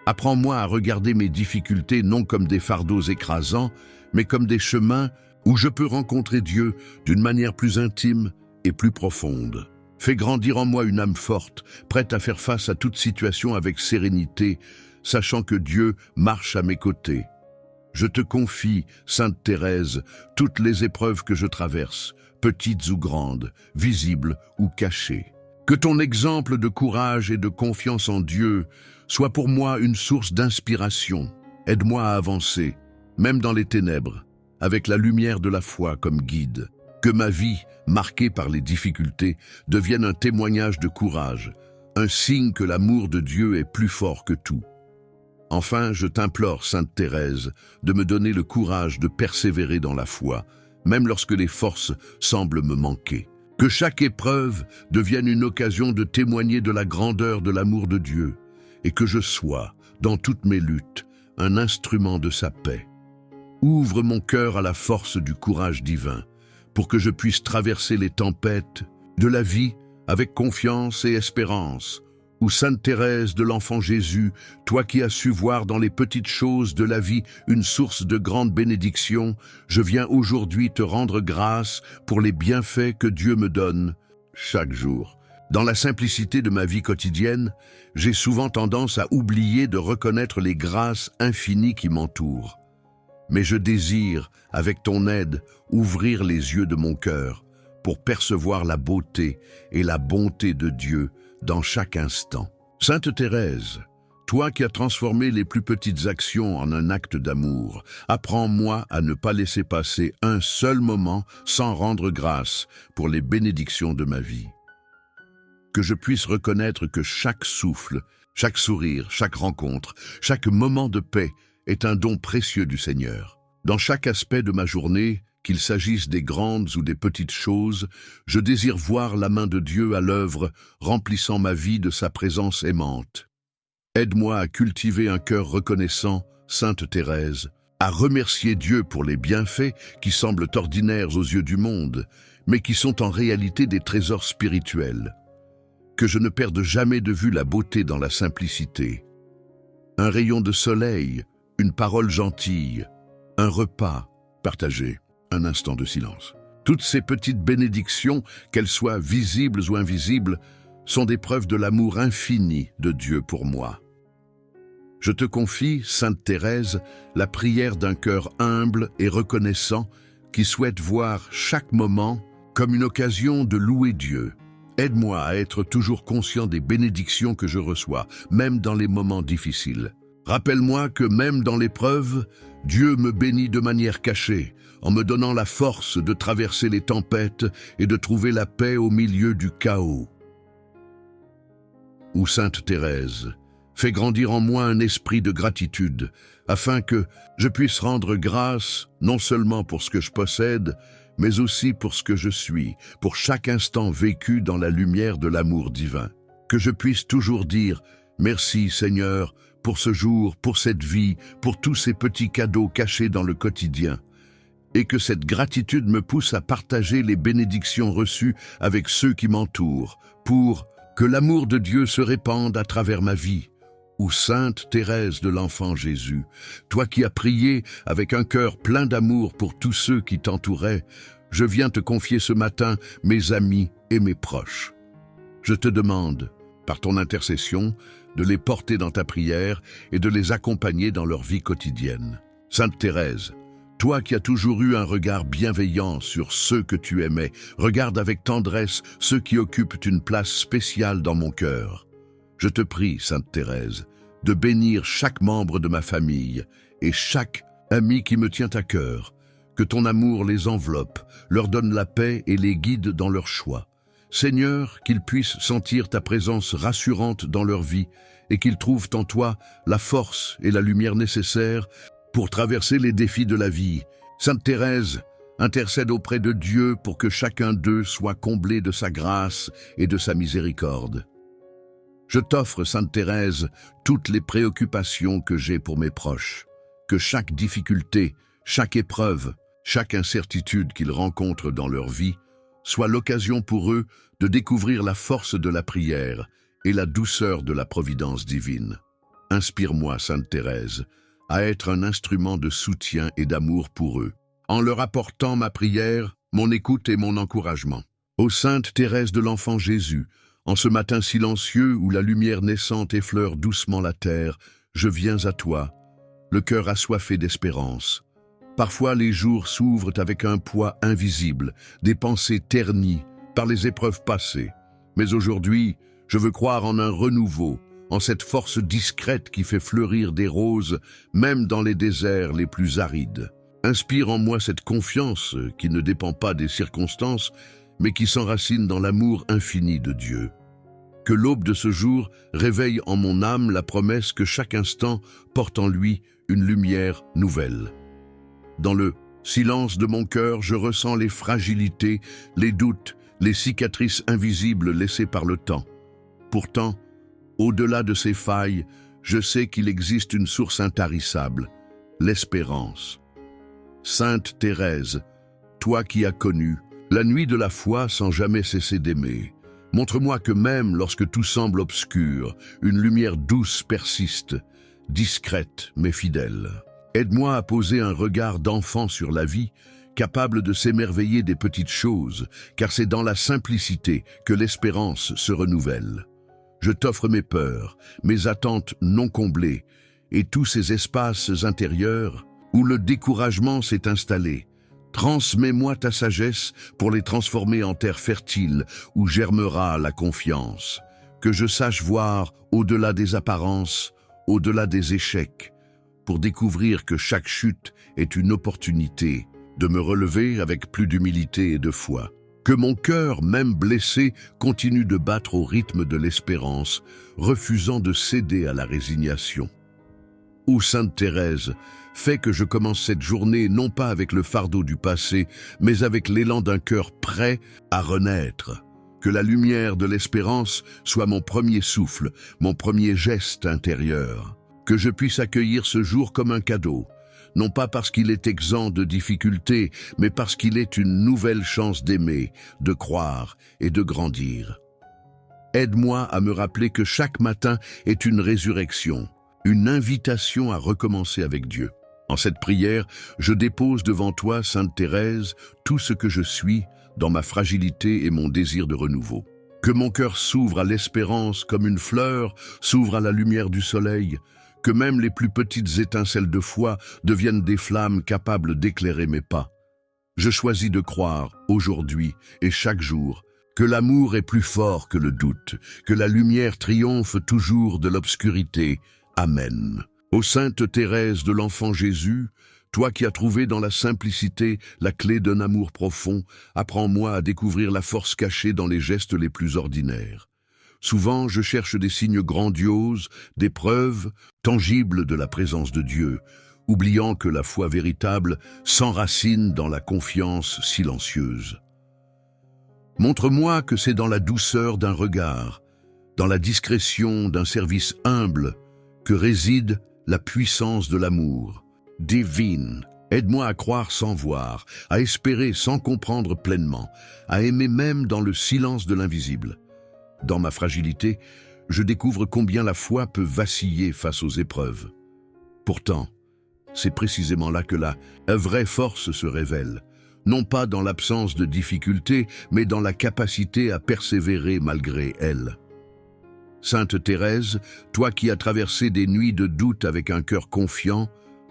Apprends-moi à regarder mes difficultés non comme des fardeaux écrasants, mais comme des chemins où je peux rencontrer Dieu d'une manière plus intime et plus profonde. Fais grandir en moi une âme forte, prête à faire face à toute situation avec sérénité, sachant que Dieu marche à mes côtés. Je te confie, Sainte Thérèse, toutes les épreuves que je traverse, petites ou grandes, visibles ou cachées. Que ton exemple de courage et de confiance en Dieu soit pour moi une source d'inspiration. Aide-moi à avancer, même dans les ténèbres, avec la lumière de la foi comme guide. Que ma vie, marquée par les difficultés, devienne un témoignage de courage, un signe que l'amour de Dieu est plus fort que tout. Enfin, je t'implore, Sainte Thérèse, de me donner le courage de persévérer dans la foi, même lorsque les forces semblent me manquer. Que chaque épreuve devienne une occasion de témoigner de la grandeur de l'amour de Dieu, et que je sois, dans toutes mes luttes, un instrument de sa paix. Ouvre mon cœur à la force du courage divin, pour que je puisse traverser les tempêtes de la vie avec confiance et espérance. Ou Sainte Thérèse de l'Enfant Jésus, toi qui as su voir dans les petites choses de la vie une source de grande bénédiction, je viens aujourd'hui te rendre grâce pour les bienfaits que Dieu me donne chaque jour. Dans la simplicité de ma vie quotidienne, j'ai souvent tendance à oublier de reconnaître les grâces infinies qui m'entourent. Mais je désire, avec ton aide, ouvrir les yeux de mon cœur pour percevoir la beauté et la bonté de Dieu dans chaque instant. Sainte Thérèse, toi qui as transformé les plus petites actions en un acte d'amour, apprends-moi à ne pas laisser passer un seul moment sans rendre grâce pour les bénédictions de ma vie. Que je puisse reconnaître que chaque souffle, chaque sourire, chaque rencontre, chaque moment de paix est un don précieux du Seigneur. Dans chaque aspect de ma journée, qu'il s'agisse des grandes ou des petites choses, je désire voir la main de Dieu à l'œuvre, remplissant ma vie de sa présence aimante. Aide-moi à cultiver un cœur reconnaissant, Sainte Thérèse, à remercier Dieu pour les bienfaits qui semblent ordinaires aux yeux du monde, mais qui sont en réalité des trésors spirituels. Que je ne perde jamais de vue la beauté dans la simplicité. Un rayon de soleil, une parole gentille, un repas partagé, un instant de silence. Toutes ces petites bénédictions, qu'elles soient visibles ou invisibles, sont des preuves de l'amour infini de Dieu pour moi. Je te confie, Sainte Thérèse, la prière d'un cœur humble et reconnaissant qui souhaite voir chaque moment comme une occasion de louer Dieu. Aide-moi à être toujours conscient des bénédictions que je reçois, même dans les moments difficiles. Rappelle-moi que même dans l'épreuve, Dieu me bénit de manière cachée, en me donnant la force de traverser les tempêtes et de trouver la paix au milieu du chaos. Ou Sainte Thérèse, fais grandir en moi un esprit de gratitude, afin que je puisse rendre grâce non seulement pour ce que je possède, mais aussi pour ce que je suis, pour chaque instant vécu dans la lumière de l'amour divin. Que je puisse toujours dire « Merci Seigneur » pour ce jour, pour cette vie, pour tous ces petits cadeaux cachés dans le quotidien. Et que cette gratitude me pousse à partager les bénédictions reçues avec ceux qui m'entourent, pour que l'amour de Dieu se répande à travers ma vie. Ou Sainte Thérèse de l'Enfant Jésus, toi qui as prié avec un cœur plein d'amour pour tous ceux qui t'entouraient, je viens te confier ce matin mes amis et mes proches. Je te demande, par ton intercession, de les porter dans ta prière et de les accompagner dans leur vie quotidienne. Sainte Thérèse, toi qui as toujours eu un regard bienveillant sur ceux que tu aimais, regarde avec tendresse ceux qui occupent une place spéciale dans mon cœur. Je te prie, Sainte Thérèse, de bénir chaque membre de ma famille et chaque ami qui me tient à cœur, que ton amour les enveloppe, leur donne la paix et les guide dans leurs choix. Seigneur, qu'ils puissent sentir ta présence rassurante dans leur vie et qu'ils trouvent en toi la force et la lumière nécessaires pour traverser les défis de la vie. Sainte Thérèse, intercède auprès de Dieu pour que chacun d'eux soit comblé de sa grâce et de sa miséricorde. Je t'offre, Sainte Thérèse, toutes les préoccupations que j'ai pour mes proches, que chaque difficulté, chaque épreuve, chaque incertitude qu'ils rencontrent dans leur vie soit l'occasion pour eux de découvrir la force de la prière et la douceur de la providence divine. Inspire-moi, Sainte Thérèse, à être un instrument de soutien et d'amour pour eux, en leur apportant ma prière, mon écoute et mon encouragement. Ô Sainte Thérèse de l'Enfant Jésus, en ce matin silencieux où la lumière naissante effleure doucement la terre, je viens à toi, le cœur assoiffé d'espérance. Parfois les jours s'ouvrent avec un poids invisible, des pensées ternies par les épreuves passées. Mais aujourd'hui, je veux croire en un renouveau, en cette force discrète qui fait fleurir des roses, même dans les déserts les plus arides. Inspire en moi cette confiance qui ne dépend pas des circonstances, mais qui s'enracine dans l'amour infini de Dieu. Que l'aube de ce jour réveille en mon âme la promesse que chaque instant porte en lui une lumière nouvelle. Dans le silence de mon cœur, je ressens les fragilités, les doutes, les cicatrices invisibles laissées par le temps. Pourtant, au-delà de ces failles, je sais qu'il existe une source intarissable, l'espérance. Sainte Thérèse, toi qui as connu la nuit de la foi sans jamais cesser d'aimer, montre-moi que même lorsque tout semble obscur, une lumière douce persiste, discrète mais fidèle. Aide-moi à poser un regard d'enfant sur la vie, capable de s'émerveiller des petites choses, car c'est dans la simplicité que l'espérance se renouvelle. Je t'offre mes peurs, mes attentes non comblées, et tous ces espaces intérieurs où le découragement s'est installé. Transmets-moi ta sagesse pour les transformer en terre fertile où germera la confiance. Que je sache voir au-delà des apparences, au-delà des échecs, pour découvrir que chaque chute est une opportunité de me relever avec plus d'humilité et de foi. Que mon cœur, même blessé, continue de battre au rythme de l'espérance, refusant de céder à la résignation. Ô Sainte Thérèse, fais que je commence cette journée non pas avec le fardeau du passé, mais avec l'élan d'un cœur prêt à renaître. Que la lumière de l'espérance soit mon premier souffle, mon premier geste intérieur. Que je puisse accueillir ce jour comme un cadeau, non pas parce qu'il est exempt de difficultés, mais parce qu'il est une nouvelle chance d'aimer, de croire et de grandir. Aide-moi à me rappeler que chaque matin est une résurrection, une invitation à recommencer avec Dieu. En cette prière, je dépose devant toi, Sainte Thérèse, tout ce que je suis dans ma fragilité et mon désir de renouveau. Que mon cœur s'ouvre à l'espérance comme une fleur s'ouvre à la lumière du soleil, que même les plus petites étincelles de foi deviennent des flammes capables d'éclairer mes pas. Je choisis de croire, aujourd'hui et chaque jour, que l'amour est plus fort que le doute, que la lumière triomphe toujours de l'obscurité. Amen. Ô Sainte Thérèse de l'Enfant Jésus, toi qui as trouvé dans la simplicité la clé d'un amour profond, apprends-moi à découvrir la force cachée dans les gestes les plus ordinaires. Souvent, je cherche des signes grandioses, des preuves tangibles de la présence de Dieu, oubliant que la foi véritable s'enracine dans la confiance silencieuse. Montre-moi que c'est dans la douceur d'un regard, dans la discrétion d'un service humble, que réside la puissance de l'amour. Divine, aide-moi à croire sans voir, à espérer sans comprendre pleinement, à aimer même dans le silence de l'invisible. Dans ma fragilité, je découvre combien la foi peut vaciller face aux épreuves. Pourtant, c'est précisément là que la vraie force se révèle, non pas dans l'absence de difficultés, mais dans la capacité à persévérer malgré elles. Sainte Thérèse, toi qui as traversé des nuits de doute avec un cœur confiant,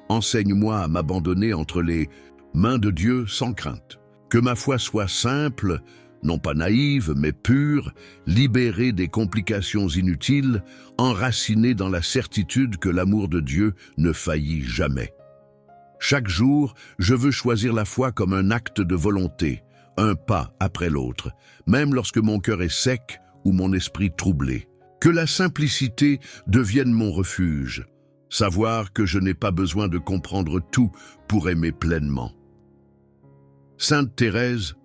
enseigne-moi à m'abandonner entre les mains de Dieu sans crainte. Que ma foi soit simple, non pas naïve, mais pure, libérée des complications inutiles, enracinée dans la certitude que l'amour de Dieu ne faillit jamais. Chaque jour, je veux choisir la foi comme un acte de volonté, un pas après l'autre, même lorsque mon cœur est sec ou mon esprit troublé. Que la simplicité devienne mon refuge, savoir que je n'ai pas besoin de comprendre tout pour aimer pleinement. Sainte Thérèse,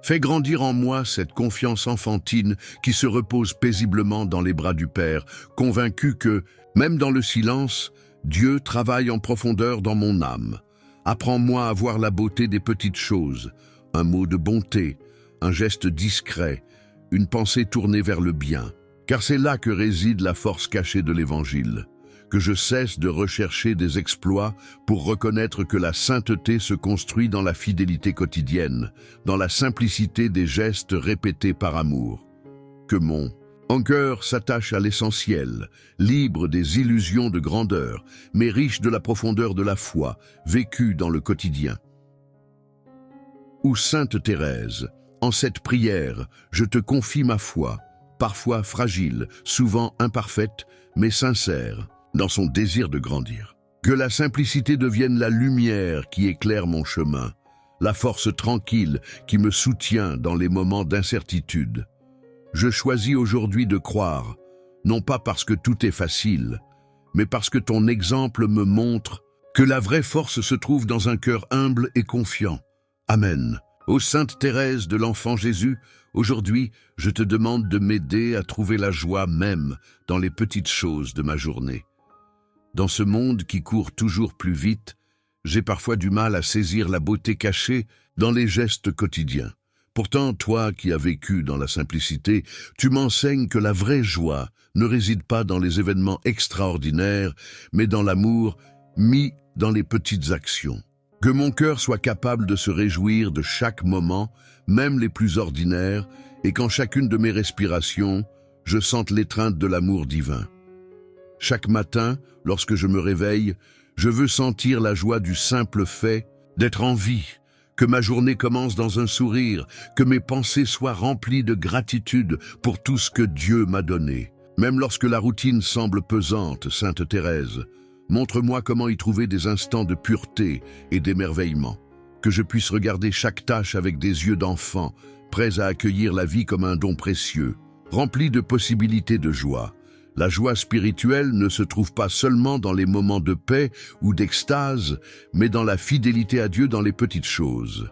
fais grandir en moi cette confiance enfantine qui se repose paisiblement dans les bras du Père, convaincu que, même dans le silence, Dieu travaille en profondeur dans mon âme. Apprends-moi à voir la beauté des petites choses, un mot de bonté, un geste discret, une pensée tournée vers le bien. Car c'est là que réside la force cachée de l'Évangile. que je cesse de rechercher des exploits pour reconnaître que la sainteté se construit dans la fidélité quotidienne, dans la simplicité des gestes répétés par amour. Que mon cœur s'attache à l'essentiel, libre des illusions de grandeur, mais riche de la profondeur de la foi, vécue dans le quotidien. Ô Sainte Thérèse, en cette prière, je te confie ma foi, parfois fragile, souvent imparfaite, mais sincère, dans son désir de grandir. Que la simplicité devienne la lumière qui éclaire mon chemin, la force tranquille qui me soutient dans les moments d'incertitude. Je choisis aujourd'hui de croire, non pas parce que tout est facile, mais parce que ton exemple me montre que la vraie force se trouve dans un cœur humble et confiant. Amen. Ô Sainte Thérèse de l'Enfant Jésus, aujourd'hui, je te demande de m'aider à trouver la joie même dans les petites choses de ma journée. Dans ce monde qui court toujours plus vite, j'ai parfois du mal à saisir la beauté cachée dans les gestes quotidiens. Pourtant, toi qui as vécu dans la simplicité, tu m'enseignes que la vraie joie ne réside pas dans les événements extraordinaires, mais dans l'amour mis dans les petites actions. Que mon cœur soit capable de se réjouir de chaque moment, même les plus ordinaires, et qu'en chacune de mes respirations, je sente l'étreinte de l'amour divin. Chaque matin, lorsque je me réveille, je veux sentir la joie du simple fait d'être en vie, que ma journée commence dans un sourire, que mes pensées soient remplies de gratitude pour tout ce que Dieu m'a donné. Même lorsque la routine semble pesante, Sainte Thérèse, montre-moi comment y trouver des instants de pureté et d'émerveillement, que je puisse regarder chaque tâche avec des yeux d'enfant, prêts à accueillir la vie comme un don précieux, rempli de possibilités de joie. La joie spirituelle ne se trouve pas seulement dans les moments de paix ou d'extase, mais dans la fidélité à Dieu dans les petites choses.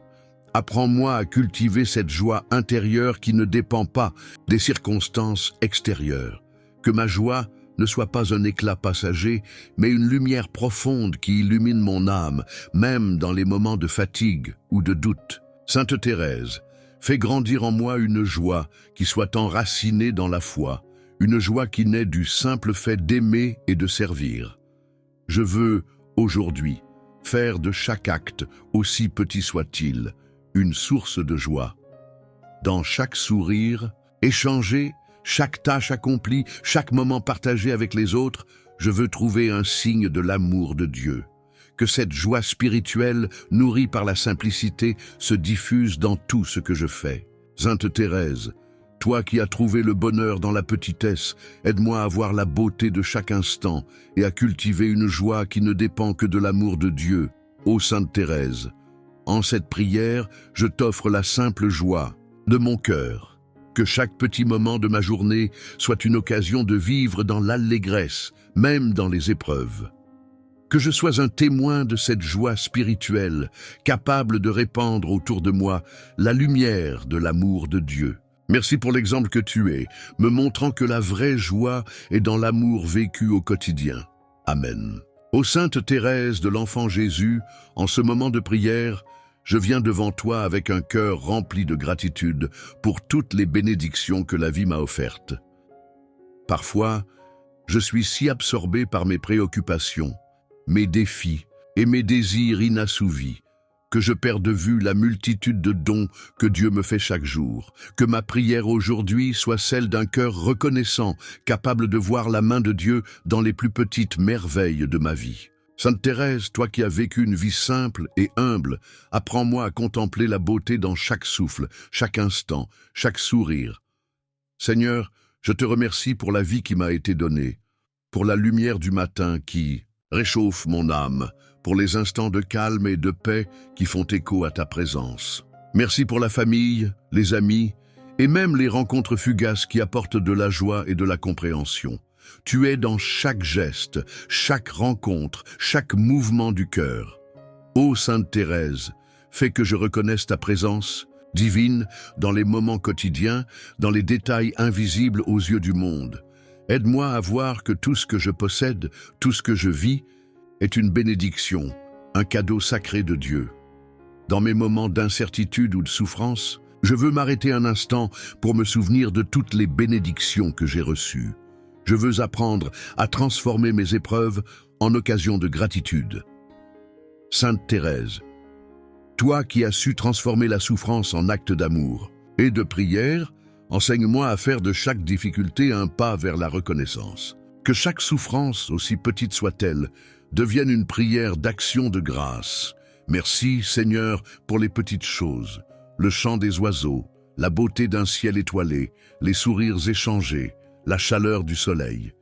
Apprends-moi à cultiver cette joie intérieure qui ne dépend pas des circonstances extérieures. Que ma joie ne soit pas un éclat passager, mais une lumière profonde qui illumine mon âme, même dans les moments de fatigue ou de doute. Sainte Thérèse, fais grandir en moi une joie qui soit enracinée dans la foi, une joie qui naît du simple fait d'aimer et de servir. Je veux, aujourd'hui, faire de chaque acte, aussi petit soit-il, une source de joie. Dans chaque sourire, échanger, chaque tâche accomplie, chaque moment partagé avec les autres, je veux trouver un signe de l'amour de Dieu. Que cette joie spirituelle, nourrie par la simplicité, se diffuse dans tout ce que je fais. Sainte Thérèse, toi qui as trouvé le bonheur dans la petitesse, aide-moi à voir la beauté de chaque instant et à cultiver une joie qui ne dépend que de l'amour de Dieu. Ô Sainte Thérèse, en cette prière, je t'offre la simple joie de mon cœur. Que chaque petit moment de ma journée soit une occasion de vivre dans l'allégresse, même dans les épreuves. Que je sois un témoin de cette joie spirituelle, capable de répandre autour de moi la lumière de l'amour de Dieu. Merci pour l'exemple que tu es, me montrant que la vraie joie est dans l'amour vécu au quotidien. Amen. Ô Sainte Thérèse de l'Enfant Jésus, en ce moment de prière, je viens devant toi avec un cœur rempli de gratitude pour toutes les bénédictions que la vie m'a offertes. Parfois, je suis si absorbé par mes préoccupations, mes défis et mes désirs inassouvis, que je perds de vue la multitude de dons que Dieu me fait chaque jour. Que ma prière aujourd'hui soit celle d'un cœur reconnaissant, capable de voir la main de Dieu dans les plus petites merveilles de ma vie. Sainte Thérèse, toi qui as vécu une vie simple et humble, apprends-moi à contempler la beauté dans chaque souffle, chaque instant, chaque sourire. Seigneur, je te remercie pour la vie qui m'a été donnée, pour la lumière du matin qui réchauffe mon âme, pour les instants de calme et de paix qui font écho à ta présence. Merci pour la famille, les amis et même les rencontres fugaces qui apportent de la joie et de la compréhension. Tu es dans chaque geste, chaque rencontre, chaque mouvement du cœur. Ô Sainte Thérèse, fais que je reconnaisse ta présence divine dans les moments quotidiens, dans les détails invisibles aux yeux du monde. Aide-moi à voir que tout ce que je possède, tout ce que je vis, est une bénédiction, un cadeau sacré de Dieu. Dans mes moments d'incertitude ou de souffrance, je veux m'arrêter un instant pour me souvenir de toutes les bénédictions que j'ai reçues. Je veux apprendre à transformer mes épreuves en occasion de gratitude. Sainte Thérèse, toi qui as su transformer la souffrance en acte d'amour et de prière, enseigne-moi à faire de chaque difficulté un pas vers la reconnaissance. Que chaque souffrance, aussi petite soit-elle, devienne une prière d'action de grâce. Merci, Seigneur, pour les petites choses, le chant des oiseaux, la beauté d'un ciel étoilé, les sourires échangés, la chaleur du soleil.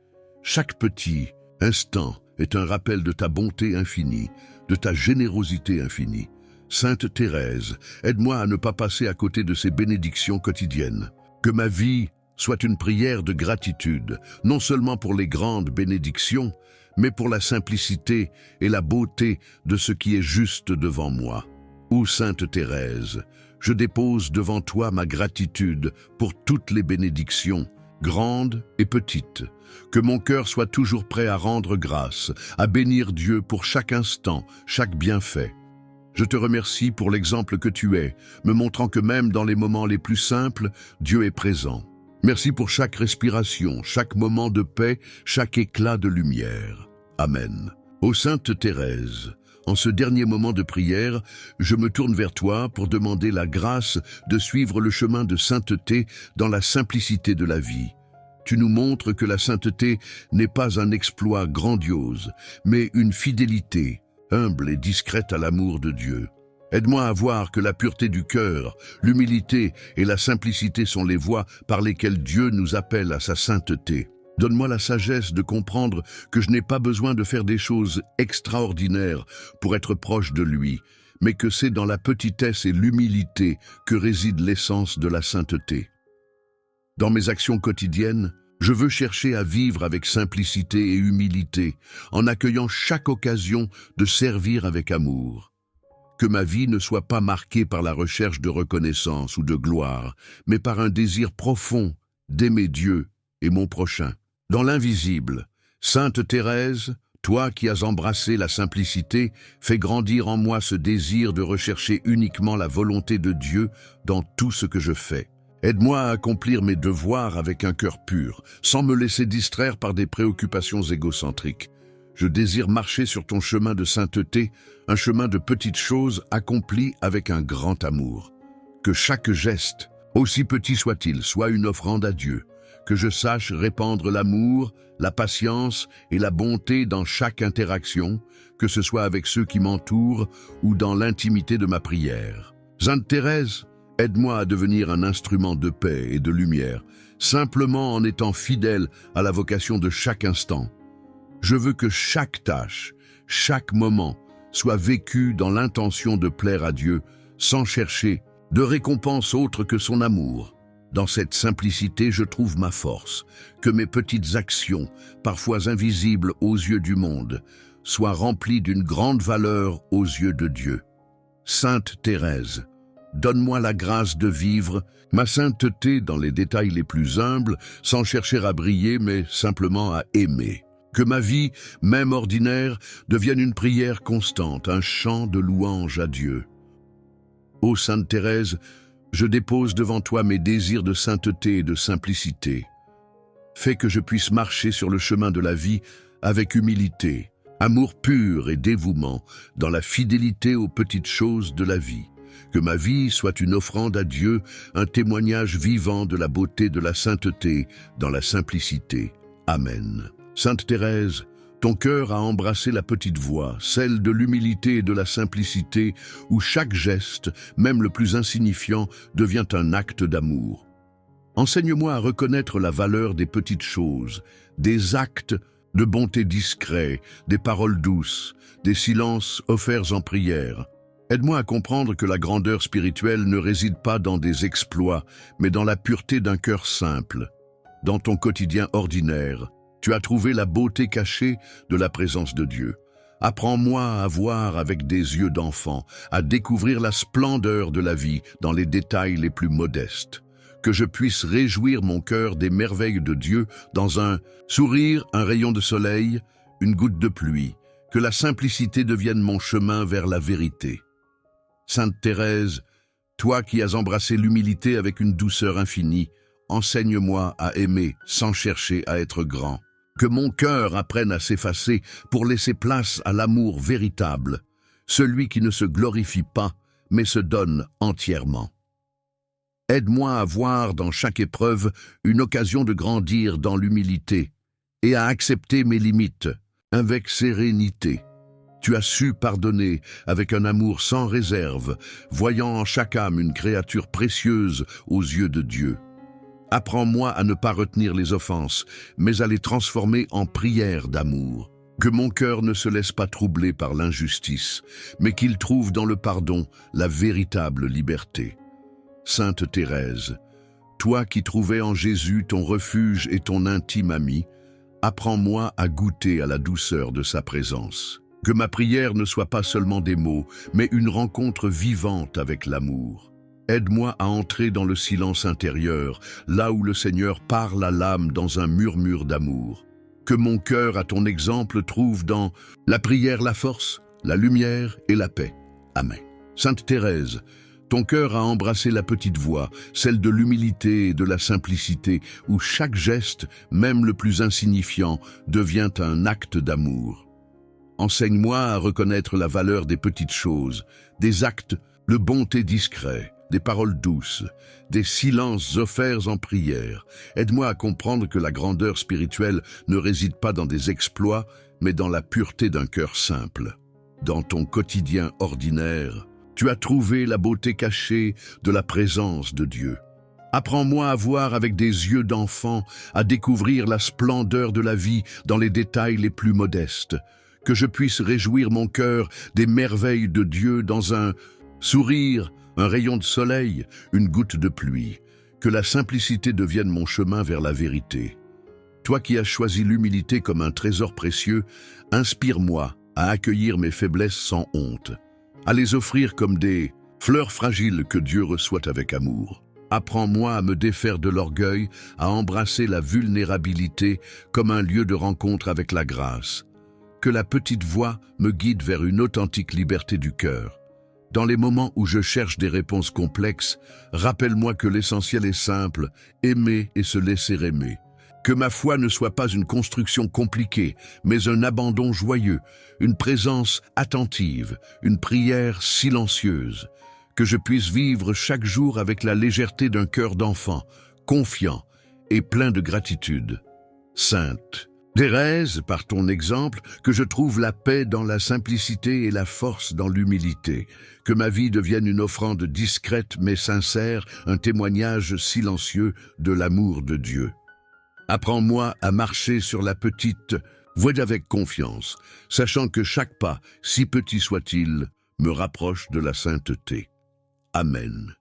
Chaque petit instant est un rappel de ta bonté infinie, de ta générosité infinie. Sainte Thérèse, aide-moi à ne pas passer à côté de ces bénédictions quotidiennes. Que ma vie soit une prière de gratitude, non seulement pour les grandes bénédictions, mais pour la simplicité et la beauté de ce qui est juste devant moi. Ô Sainte Thérèse, je dépose devant toi ma gratitude pour toutes les bénédictions, grandes et petites. Que mon cœur soit toujours prêt à rendre grâce, à bénir Dieu pour chaque instant, chaque bienfait. Je te remercie pour l'exemple que tu es, me montrant que même dans les moments les plus simples, Dieu est présent. Merci pour chaque respiration, chaque moment de paix, chaque éclat de lumière. Amen. Ô Sainte Thérèse, en ce dernier moment de prière, je me tourne vers toi pour demander la grâce de suivre le chemin de sainteté dans la simplicité de la vie. Tu nous montres que la sainteté n'est pas un exploit grandiose, mais une fidélité humble et discrète à l'amour de Dieu. Aide-moi à voir que la pureté du cœur, l'humilité et la simplicité sont les voies par lesquelles Dieu nous appelle à sa sainteté. Donne-moi la sagesse de comprendre que je n'ai pas besoin de faire des choses extraordinaires pour être proche de lui, mais que c'est dans la petitesse et l'humilité que réside l'essence de la sainteté. Dans mes actions quotidiennes, je veux chercher à vivre avec simplicité et humilité, en accueillant chaque occasion de servir avec amour. Que ma vie ne soit pas marquée par la recherche de reconnaissance ou de gloire, mais par un désir profond d'aimer Dieu et mon prochain. Dans l'invisible, Sainte Thérèse, toi qui as embrassé la simplicité, fais grandir en moi ce désir de rechercher uniquement la volonté de Dieu dans tout ce que je fais. Aide-moi à accomplir mes devoirs avec un cœur pur, sans me laisser distraire par des préoccupations égocentriques. Je désire marcher sur ton chemin de sainteté, un chemin de petites choses accomplies avec un grand amour. Que chaque geste, aussi petit soit-il, soit une offrande à Dieu. Que je sache répandre l'amour, la patience et la bonté dans chaque interaction, que ce soit avec ceux qui m'entourent ou dans l'intimité de ma prière. Sainte Thérèse, aide-moi à devenir un instrument de paix et de lumière, simplement en étant fidèle à la vocation de chaque instant. Je veux que chaque tâche, chaque moment, soit vécu dans l'intention de plaire à Dieu, sans chercher de récompense autre que son amour. Dans cette simplicité, je trouve ma force, que mes petites actions, parfois invisibles aux yeux du monde, soient remplies d'une grande valeur aux yeux de Dieu. Sainte Thérèse, donne-moi la grâce de vivre ma sainteté dans les détails les plus humbles, sans chercher à briller, mais simplement à aimer. Que ma vie, même ordinaire, devienne une prière constante, un chant de louange à Dieu. Ô Sainte Thérèse, je dépose devant toi mes désirs de sainteté et de simplicité. Fais que je puisse marcher sur le chemin de la vie avec humilité, amour pur et dévouement, dans la fidélité aux petites choses de la vie. Que ma vie soit une offrande à Dieu, un témoignage vivant de la beauté de la sainteté dans la simplicité. Amen. Sainte Thérèse, ton cœur a embrassé la petite voie, celle de l'humilité et de la simplicité, où chaque geste, même le plus insignifiant, devient un acte d'amour. Enseigne-moi à reconnaître la valeur des petites choses, des actes de bonté discrets, des paroles douces, des silences offerts en prière. Aide-moi à comprendre que la grandeur spirituelle ne réside pas dans des exploits, mais dans la pureté d'un cœur simple. Dans ton quotidien ordinaire, tu as trouvé la beauté cachée de la présence de Dieu. Apprends-moi à voir avec des yeux d'enfant, à découvrir la splendeur de la vie dans les détails les plus modestes. Que je puisse réjouir mon cœur des merveilles de Dieu dans un sourire, un rayon de soleil, une goutte de pluie. Que la simplicité devienne mon chemin vers la vérité. Sainte Thérèse, toi qui as embrassé l'humilité avec une douceur infinie, enseigne-moi à aimer sans chercher à être grand. Que mon cœur apprenne à s'effacer pour laisser place à l'amour véritable, celui qui ne se glorifie pas, mais se donne entièrement. Aide-moi à voir dans chaque épreuve une occasion de grandir dans l'humilité et à accepter mes limites avec sérénité. Tu as su pardonner avec un amour sans réserve, voyant en chaque âme une créature précieuse aux yeux de Dieu. Apprends-moi à ne pas retenir les offenses, mais à les transformer en prières d'amour. Que mon cœur ne se laisse pas troubler par l'injustice, mais qu'il trouve dans le pardon la véritable liberté. Sainte Thérèse, toi qui trouvais en Jésus ton refuge et ton intime ami, apprends-moi à goûter à la douceur de sa présence. Que ma prière ne soit pas seulement des mots, mais une rencontre vivante avec l'amour. Aide-moi à entrer dans le silence intérieur, là où le Seigneur parle à l'âme dans un murmure d'amour. Que mon cœur, à ton exemple, trouve dans la prière la force, la lumière et la paix. Amen. Sainte Thérèse, ton cœur a embrassé la petite voie, celle de l'humilité et de la simplicité, où chaque geste, même le plus insignifiant, devient un acte d'amour. Enseigne-moi à reconnaître la valeur des petites choses, des actes de bonté discrets, des paroles douces, des silences offerts en prière. Aide-moi à comprendre que la grandeur spirituelle ne réside pas dans des exploits, mais dans la pureté d'un cœur simple. Dans ton quotidien ordinaire, tu as trouvé la beauté cachée de la présence de Dieu. Apprends-moi à voir avec des yeux d'enfant, à découvrir la splendeur de la vie dans les détails les plus modestes. Que je puisse réjouir mon cœur des merveilles de Dieu dans un sourire, un rayon de soleil, une goutte de pluie. Que la simplicité devienne mon chemin vers la vérité. Toi qui as choisi l'humilité comme un trésor précieux, inspire-moi à accueillir mes faiblesses sans honte, à les offrir comme des fleurs fragiles que Dieu reçoit avec amour. Apprends-moi à me défaire de l'orgueil, à embrasser la vulnérabilité comme un lieu de rencontre avec la grâce. Que la petite voix me guide vers une authentique liberté du cœur. Dans les moments où je cherche des réponses complexes, rappelle-moi que l'essentiel est simple, aimer et se laisser aimer. Que ma foi ne soit pas une construction compliquée, mais un abandon joyeux, une présence attentive, une prière silencieuse. Que je puisse vivre chaque jour avec la légèreté d'un cœur d'enfant, confiant et plein de gratitude. Sainte Thérèse, par ton exemple, que je trouve la paix dans la simplicité et la force dans l'humilité. Que ma vie devienne une offrande discrète mais sincère, un témoignage silencieux de l'amour de Dieu. Apprends-moi à marcher sur la petite voie avec confiance, sachant que chaque pas, si petit soit-il, me rapproche de la sainteté. Amen.